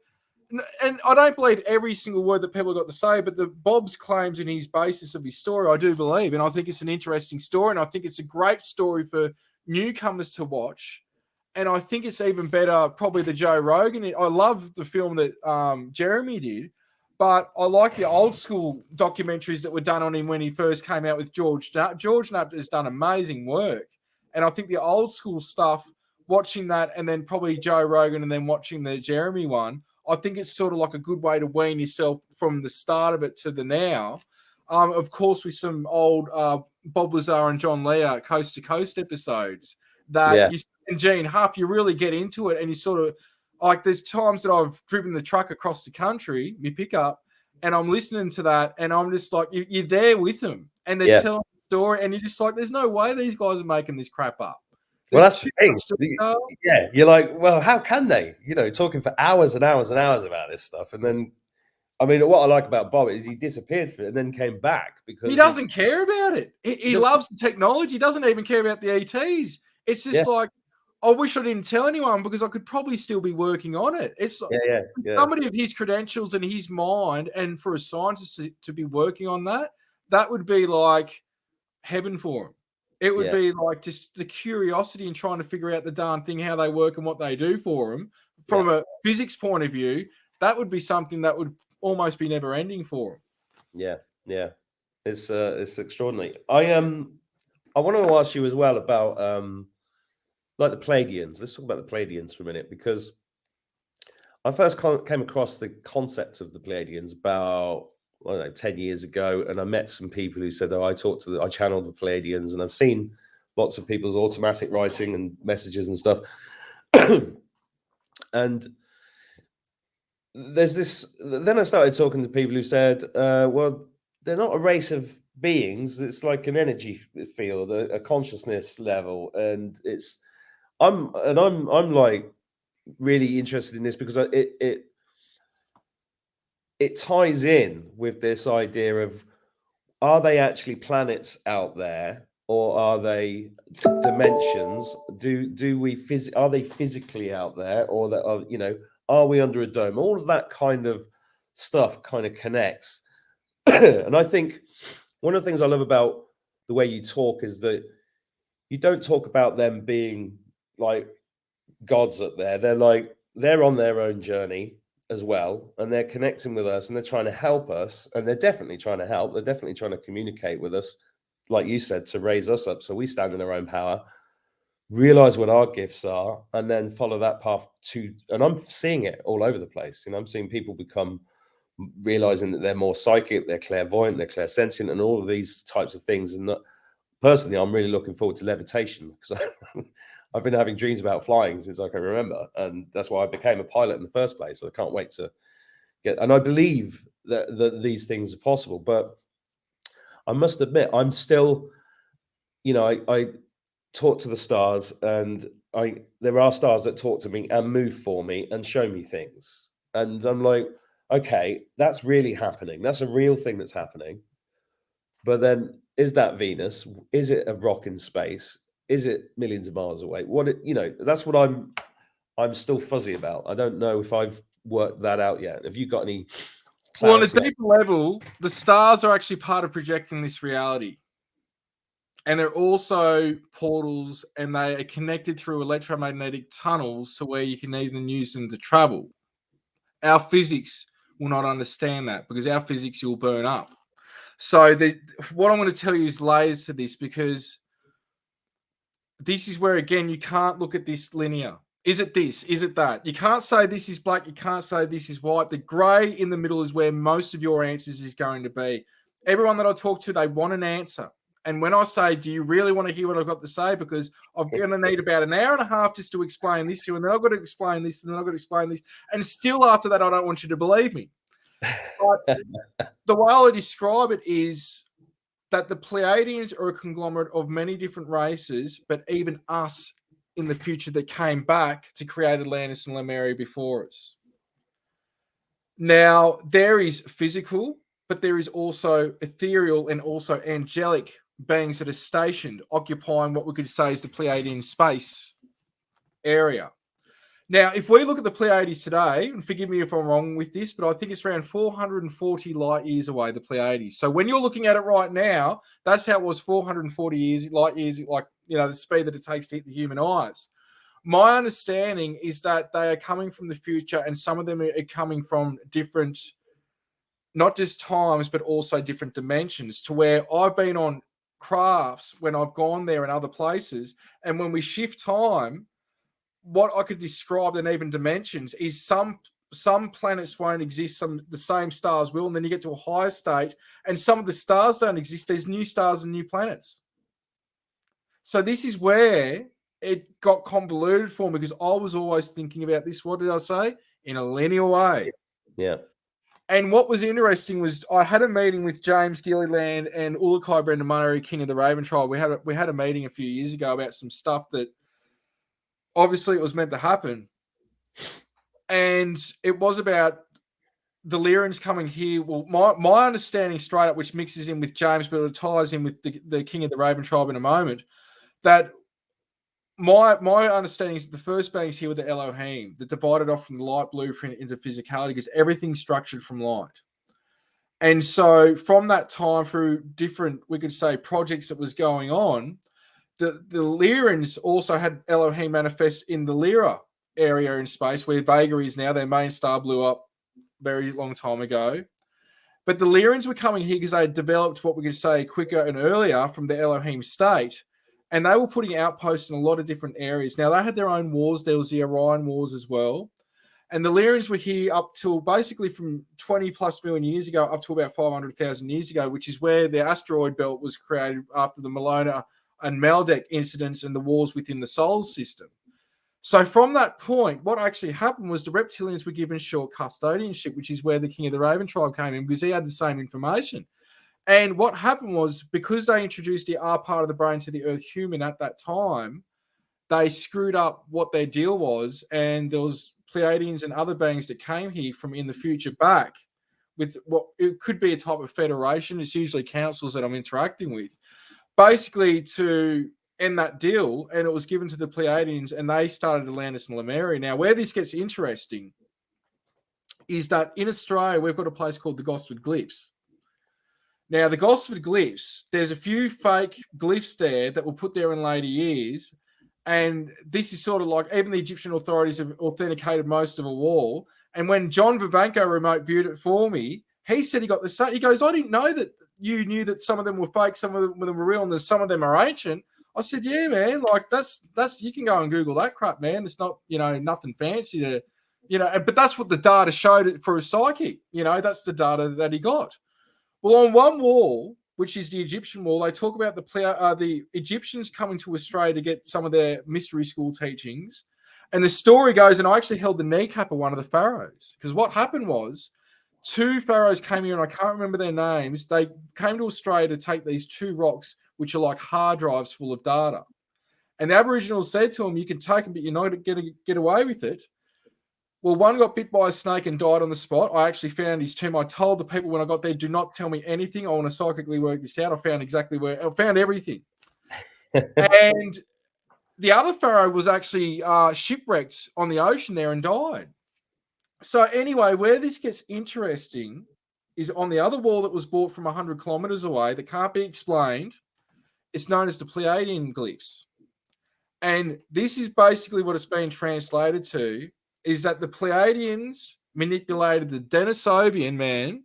and I don't believe every single word that people got to say, but the Bob's claims and his basis of his story, I do believe. And I think it's an interesting story. And I think it's a great story for newcomers to watch. And I think it's even better, probably the Joe Rogan. I love the film that Jeremy did, but I like the old school documentaries that were done on him when he first came out with George Knapp. George Knapp has done amazing work. And I think the old school stuff, watching that and then probably Joe Rogan and then watching the Jeremy one, I think it's sort of like a good way to wean yourself from the start of it to the now. Of course, with some old Bob Lazar and John Lear Coast to Coast episodes that you and Gene Huff, you really get into it and you sort of like there's times that I've driven the truck across the country, me pickup, and I'm listening to that and I'm just like, you're there with them and they're telling the story and you're just like, there's no way these guys are making this crap up. Well, that's the thing. Yeah, you're like, well, how can they? You know, talking for hours and hours and hours about this stuff. And then, I mean, what I like about Bob is he disappeared for it and then came back because he doesn't care about it. He loves the technology. He doesn't even care about the ETs. It's just like, I wish I didn't tell anyone because I could probably still be working on it. It's somebody of his credentials and his mind, and for a scientist to be working on that, that would be like heaven for him. It would be like just the curiosity and trying to figure out the darn thing, how they work and what they do for them. From a physics point of view, that would be something that would almost be never ending for them. Yeah. It's extraordinary. I want to ask you as well about like the Pleiadians. Let's talk about the Pleiadians for a minute, because I first came across the concepts of the Pleiadians about 10 years ago, and I met some people who said, I channeled the Pleiadians, and I've seen lots of people's automatic writing and messages and stuff. And there's this, then I started talking to people who said, well, they're not a race of beings. It's like an energy field, a consciousness level. And I'm like really interested in this because it ties in with this idea of, are they actually planets out there, or are they dimensions? Are they physically out there, or that are we under a dome? All of that kind of stuff kind of connects. And I think one of the things I love about the way you talk is that you don't talk about them being like gods up there. They're on their own journey as well, and they're connecting with us, and they're trying to help us, and they're definitely trying to help. They're definitely trying to communicate with us, like you said, to raise us up so we stand in our own power, realize what our gifts are, and then follow that path to. And I'm seeing it all over the place. I'm seeing people realizing that they're more psychic, they're clairvoyant, they're clairsentient, and all of these types of things. And personally, I'm really looking forward to levitation, because I've been having dreams about flying since I can remember, and that's why I became a pilot in the first place. So I can't wait to get. And I believe that these things are possible, but I must admit, I'm still, I talk to the stars, and there are stars that talk to me and move for me and show me things, and I'm like, okay, that's really happening. That's a real thing that's happening. But then, is that Venus? Is it a rock in space? Is it millions of miles away? That's what I'm still fuzzy about. I don't know if I've worked that out yet. Have you got any Well, on a clarity. deeper level, the stars are actually part of projecting this reality. And they're also portals, and they are connected through electromagnetic tunnels to where you can even use them to travel. Our physics will not understand that, because our physics will burn up. So what I'm going to tell you is layers to this, because this is where, again, you can't look at this linear. Is it this? Is it that? You can't say this is black. You can't say this is white. The grey in the middle is where most of your answers is going to be. Everyone that I talk to, they want an answer. And when I say, do you really want to hear what I've got to say? Because I'm going to need about an hour and a half just to explain this to you. And then I've got to explain this. And then I've got to explain this. And still after that, I don't want you to believe me. But the way I describe it is that the Pleiadians are a conglomerate of many different races, but even us in the future that came back to create Atlantis and Lemuria before us. Now, there is physical, but there is also ethereal and also angelic beings that are stationed, occupying what we could say is the Pleiadian space area. Now, if we look at the Pleiades today, and forgive me if I'm wrong with this, but I think it's around 440 light years away, the Pleiades. So when you're looking at it right now, that's how it was 440 light years, like, the speed that it takes to hit the human eyes. My understanding is that they are coming from the future, and some of them are coming from different, not just times, but also different dimensions, to where I've been on crafts when I've gone there and other places, and when we shift time, what I could describe in even dimensions is some planets won't exist, the same stars will, and then you get to a higher state, and some of the stars don't exist. There's new stars and new planets. So this is where it got convoluted for me, because I was always thinking about this, what did I say? In a linear way. Yeah. And what was interesting was I had a meeting with James Gilliland and Ulukai Brendan Murray, King of the Raven Tribe. We had a meeting a few years ago about some stuff that obviously it was meant to happen. And it was about the Lyrans coming here. Well, my understanding straight up, which mixes in with James, but it ties in with the King of the Raven Tribe in a moment, that my understanding is that the first beings here were the Elohim that divided off from the light blueprint into physicality, because everything's structured from light. And so from that time, through different, we could say, projects that was going on, the Lyrans also had Elohim manifest in the Lyra area in space, where Vega is now. Their main star blew up very long time ago. But the Lyrans were coming here because they had developed what we could say quicker and earlier from the Elohim state. And they were putting outposts in a lot of different areas. Now, they had their own wars. There was the Orion Wars as well. And the Lyrans were here up till basically from 20 plus million years ago up to about 500,000 years ago, which is where the asteroid belt was created after the Melona and Maldek incidents and the wars within the Sol system. So from that point, what actually happened was the reptilians were given short custodianship, which is where the King of the Raven Tribe came in, because he had the same information. And what happened was, because they introduced the R part of the brain to the Earth human at that time, they screwed up what their deal was, and there was Pleiadians and other beings that came here from in the future back with what it could be a type of federation. It's usually councils that I'm interacting with, basically to end that deal, and it was given to the Pleiadians, and they started Atlantis and Lemuria. Now, where this gets interesting is that in Australia, we've got a place called the Gosford Glyphs. Now, the Gosford Glyphs, there's a few fake glyphs there that were put there in later years, and this is sort of like, even the Egyptian authorities have authenticated most of a wall. And when John Vivanco remote viewed it for me, he said he got the same. He goes, I didn't know that you knew that some of them were fake, some of them were real, and some of them are ancient. I said, yeah, man, like that's you can go and Google that crap, man. It's not, nothing fancy to, but that's what the data showed for a psychic. That's the data that he got. Well, on one wall, which is the Egyptian wall, they talk about the Egyptians coming to Australia to get some of their mystery school teachings. And the story goes, and I actually held the kneecap of one of the pharaohs, because what happened was, two pharaohs came here, and I can't remember their names. They came to Australia to take these two rocks, which are like hard drives full of data. And the Aboriginals said to them, you can take them, but you're not going to get away with it. Well, one got bit by a snake and died on the spot. I actually found his tomb. I told the people when I got there, do not tell me anything. I want to psychically work this out. I found everything. And the other pharaoh was actually shipwrecked on the ocean there and died. So anyway, where this gets interesting is on the other wall that was bought from 100 kilometers away that can't be explained. It's known as the Pleiadian glyphs. And this is basically what it's been translated to, is that the Pleiadians manipulated the Denisovian man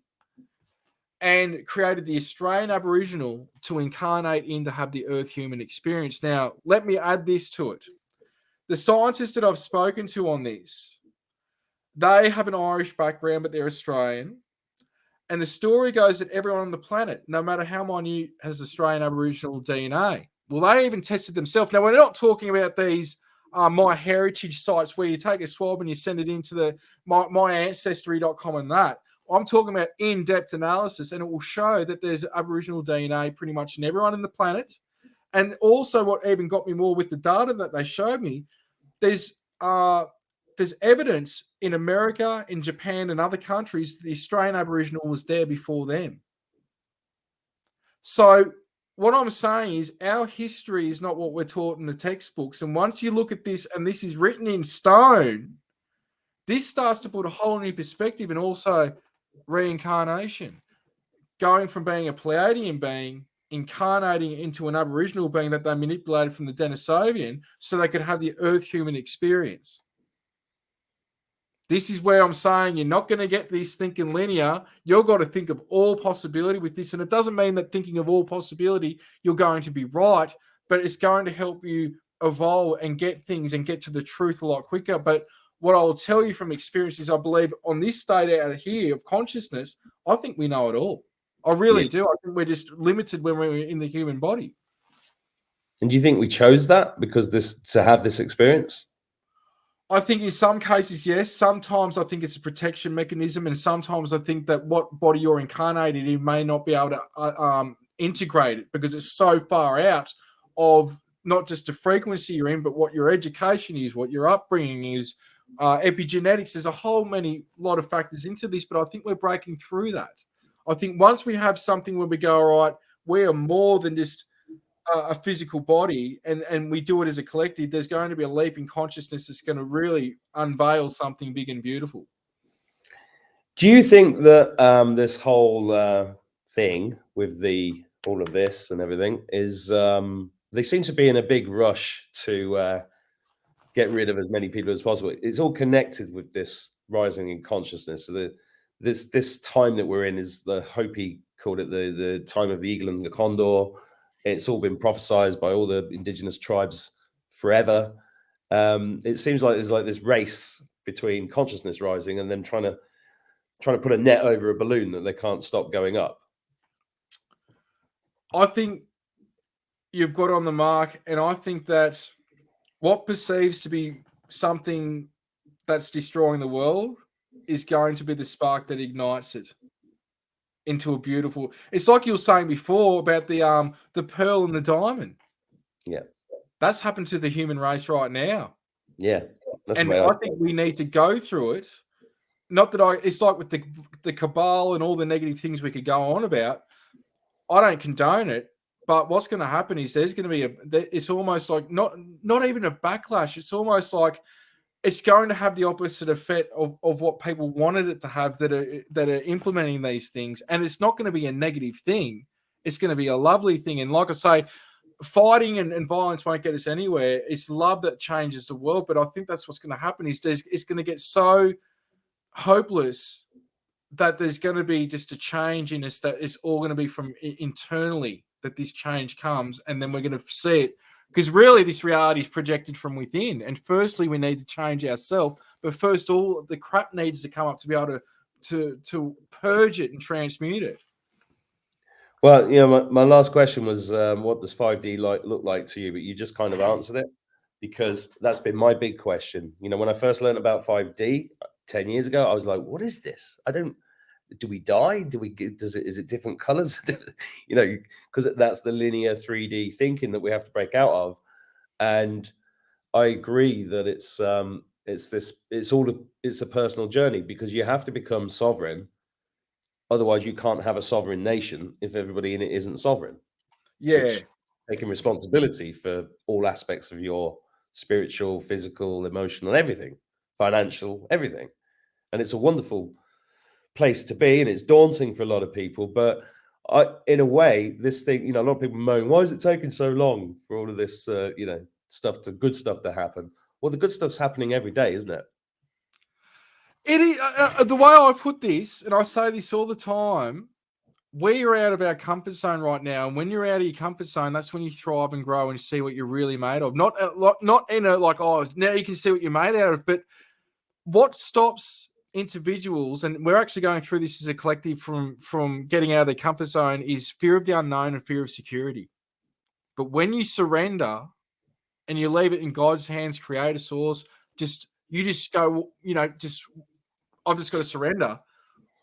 and created the Australian Aboriginal to incarnate in to have the Earth human experience. Now, let me add this to it. The scientists that I've spoken to on this, they have an Irish background, but they're Australian. And the story goes that everyone on the planet, no matter how minute, has Australian Aboriginal DNA. Well, they even tested themselves. Now, we're not talking about these My Heritage sites where you take a swab and you send it into the myancestry.com and that. I'm talking about in-depth analysis, and it will show that there's Aboriginal DNA pretty much in everyone on the planet. And also what even got me more with the data that they showed me, there's evidence in America, in Japan, and other countries, the Australian Aboriginal was there before them. So what I'm saying is our history is not what we're taught in the textbooks. And once you look at this, and this is written in stone, this starts to put a whole new perspective, and also reincarnation. Going from being a Pleiadian being, incarnating into an Aboriginal being that they manipulated from the Denisovian so they could have the Earth human experience. This is where I'm saying you're not going to get this thinking linear. You've got to think of all possibility with this. And it doesn't mean that thinking of all possibility, you're going to be right, but it's going to help you evolve and get things and get to the truth a lot quicker. But what I will tell you from experience is I believe on this state out of here of consciousness, I think we know it all. I really do. I think we're just limited when we're in the human body. And do you think we chose that because to have this experience? I think in some cases, yes. Sometimes I think it's a protection mechanism, and sometimes I think that what body you're incarnated in may not be able to integrate it because it's so far out of not just the frequency you're in, but what your education is, what your upbringing is, epigenetics. There's a whole lot of factors into this, but I think we're breaking through that. I think once we have something where we go, all right, we are more than just a physical body, and we do it as a collective, there's going to be a leap in consciousness that's going to really unveil something big and beautiful. Do you think that this whole thing with all of this and everything is they seem to be in a big rush to get rid of as many people as possible? It's all connected with this rising in consciousness. So this time that we're in is Hopi called it the time of the eagle and the condor. It's all been prophesized by all the indigenous tribes forever. It seems like there's like this race between consciousness rising and them trying to put a net over a balloon that they can't stop going up. I think you've got on the mark, and I think that what perceives to be something that's destroying the world is going to be the spark that ignites it into a beautiful. It's like you were saying before about the pearl and the diamond. Yeah, that's happened to the human race right now. Yeah, and I think we need to go through it. Not that it's like with the cabal and all the negative things we could go on about. I don't condone it, but what's going to happen is there's going to be it's almost like not even a backlash. It's almost like it's going to have the opposite effect of what people wanted it to have that are implementing these things. And it's not going to be a negative thing. It's going to be a lovely thing. And like I say, fighting and violence won't get us anywhere. It's love that changes the world. But I think that's what's going to happen is it's going to get so hopeless that there's going to be just a change in us, that it's all going to be from internally that this change comes. And then we're going to see it. Because really, this reality is projected from within. And firstly, we need to change ourselves. But first, all the crap needs to come up to be able to purge it and transmute it. Well, you know, my last question was, what does 5D look like to you? But you just kind of answered it, because that's been my big question. You know, when I first learned about 5D 10 years ago, I was like, what is this? Do we die? Is it different colors? You know, because that's the linear 3D thinking that we have to break out of. And I agree that it's a personal journey, because you have to become sovereign. Otherwise, you can't have a sovereign nation if everybody in it isn't sovereign. Yeah. Taking responsibility for all aspects of your spiritual, physical, emotional, everything, financial, everything. And it's a wonderful place to be, and it's daunting for a lot of people. But in a way, this thing, you know, a lot of people moan, why is it taking so long for all of this, you know, good stuff to happen? Well, the good stuff's happening every day, isn't it? It is the way I put this, and I say this all the time. We're out of our comfort zone right now, and when you're out of your comfort zone, that's when you thrive and grow and see what you're really made of. Not in a like, oh, now you can see what you're made out of, but what stops individuals, and we're actually going through this as a collective from getting out of their comfort zone, is fear of the unknown and fear of security. But when you surrender and you leave it in God's hands, creator source, you just go, you know, I've just got to surrender.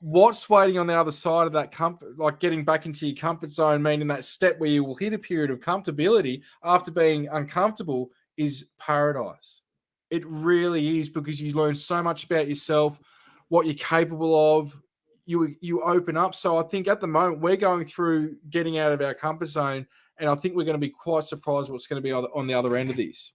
What's waiting on the other side of that comfort, like getting back into your comfort zone, meaning that step where you will hit a period of comfortability after being uncomfortable, is paradise. It really is, because you learn so much about yourself, what you're capable of. You open up. So I think at the moment we're going through getting out of our comfort zone, and I think we're going to be quite surprised what's going to be on the other end of this.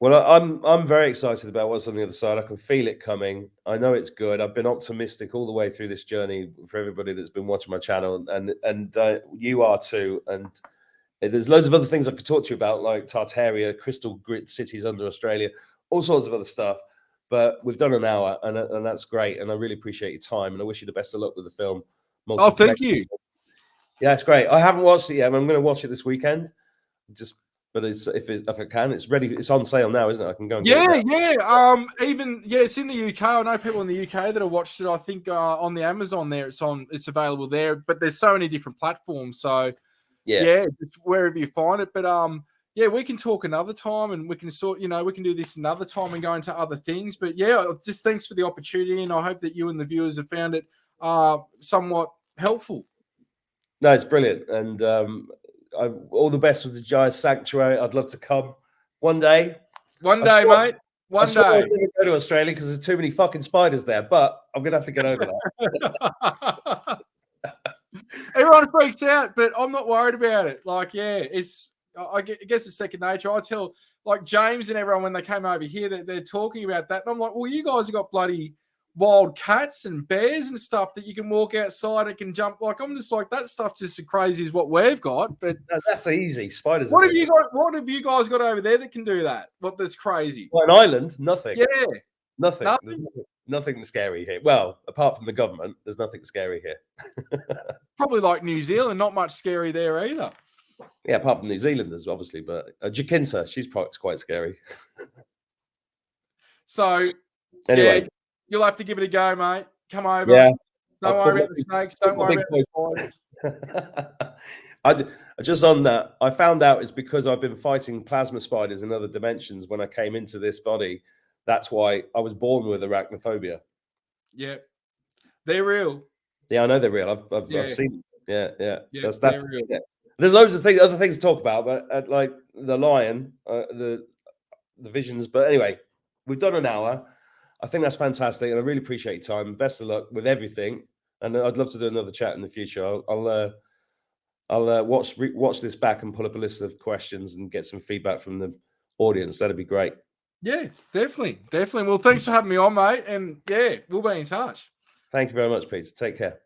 Well, I'm very excited about what's on the other side. I can feel it coming. I know it's good. I've been optimistic all the way through this journey for everybody that's been watching my channel, and you are too. And there's loads of other things I could talk to you about, like Tartaria, crystal grit cities under Australia, all sorts of other stuff. But we've done an hour, and that's great. And I really appreciate your time, and I wish you the best of luck with the film. Oh, thank you. Yeah, it's great. I haven't watched it yet. I'm going to watch it this weekend. But if I can, it's ready. It's on sale now, isn't it? I can go and get it now. It's in the UK. I know people in the UK that have watched it. I think on the Amazon there, it's available there. But there's so many different platforms. So yeah, just wherever you find it. But yeah, we can talk another time, and we can we can do this another time and go into other things. But yeah, just thanks for the opportunity, and I hope that you and the viewers have found it somewhat helpful. No, it's brilliant, and all the best with the Giant Sanctuary. I'd love to come one day. One day, mate. One day. I'm going to go to Australia because there's too many fucking spiders there, but I'm going to have to get over that. Everyone freaks out, but I'm not worried about it. Like, yeah, I guess it's second nature. I tell, like, James and everyone when they came over here that they're talking about that, and I'm like, well, you guys have got bloody wild cats and bears and stuff that you can walk outside and can jump. Like, I'm just like, that stuff's just as crazy as what we've got. But that's easy. Spiders. What have you guys got over there that can do that? That's crazy? Well, an island, nothing. Yeah, nothing. Nothing scary here. Well, apart from the government, there's nothing scary here. Probably like New Zealand, not much scary there either. Yeah, apart from New Zealanders, obviously, but Jacinta, she's quite scary. So anyway. Yeah, you'll have to give it a go, mate. Come over. Yeah. Don't worry about the snakes. Don't worry about the spiders. Just on that, I found out it's because I've been fighting plasma spiders in other dimensions when I came into this body. That's why I was born with arachnophobia. Yeah. They're real. Yeah, I know they're real. I've seen them. Yeah. That's real. Yeah. There's loads of other things to talk about, but like the lion, the visions. But anyway, we've done an hour. I think that's fantastic, and I really appreciate your time. Best of luck with everything, and I'd love to do another chat in the future. I'll watch this back and pull up a list of questions and get some feedback from the audience. That'd be great. Yeah, definitely. Well, thanks for having me on, mate, and yeah, we'll be in touch. Thank you very much, Peter. Take care.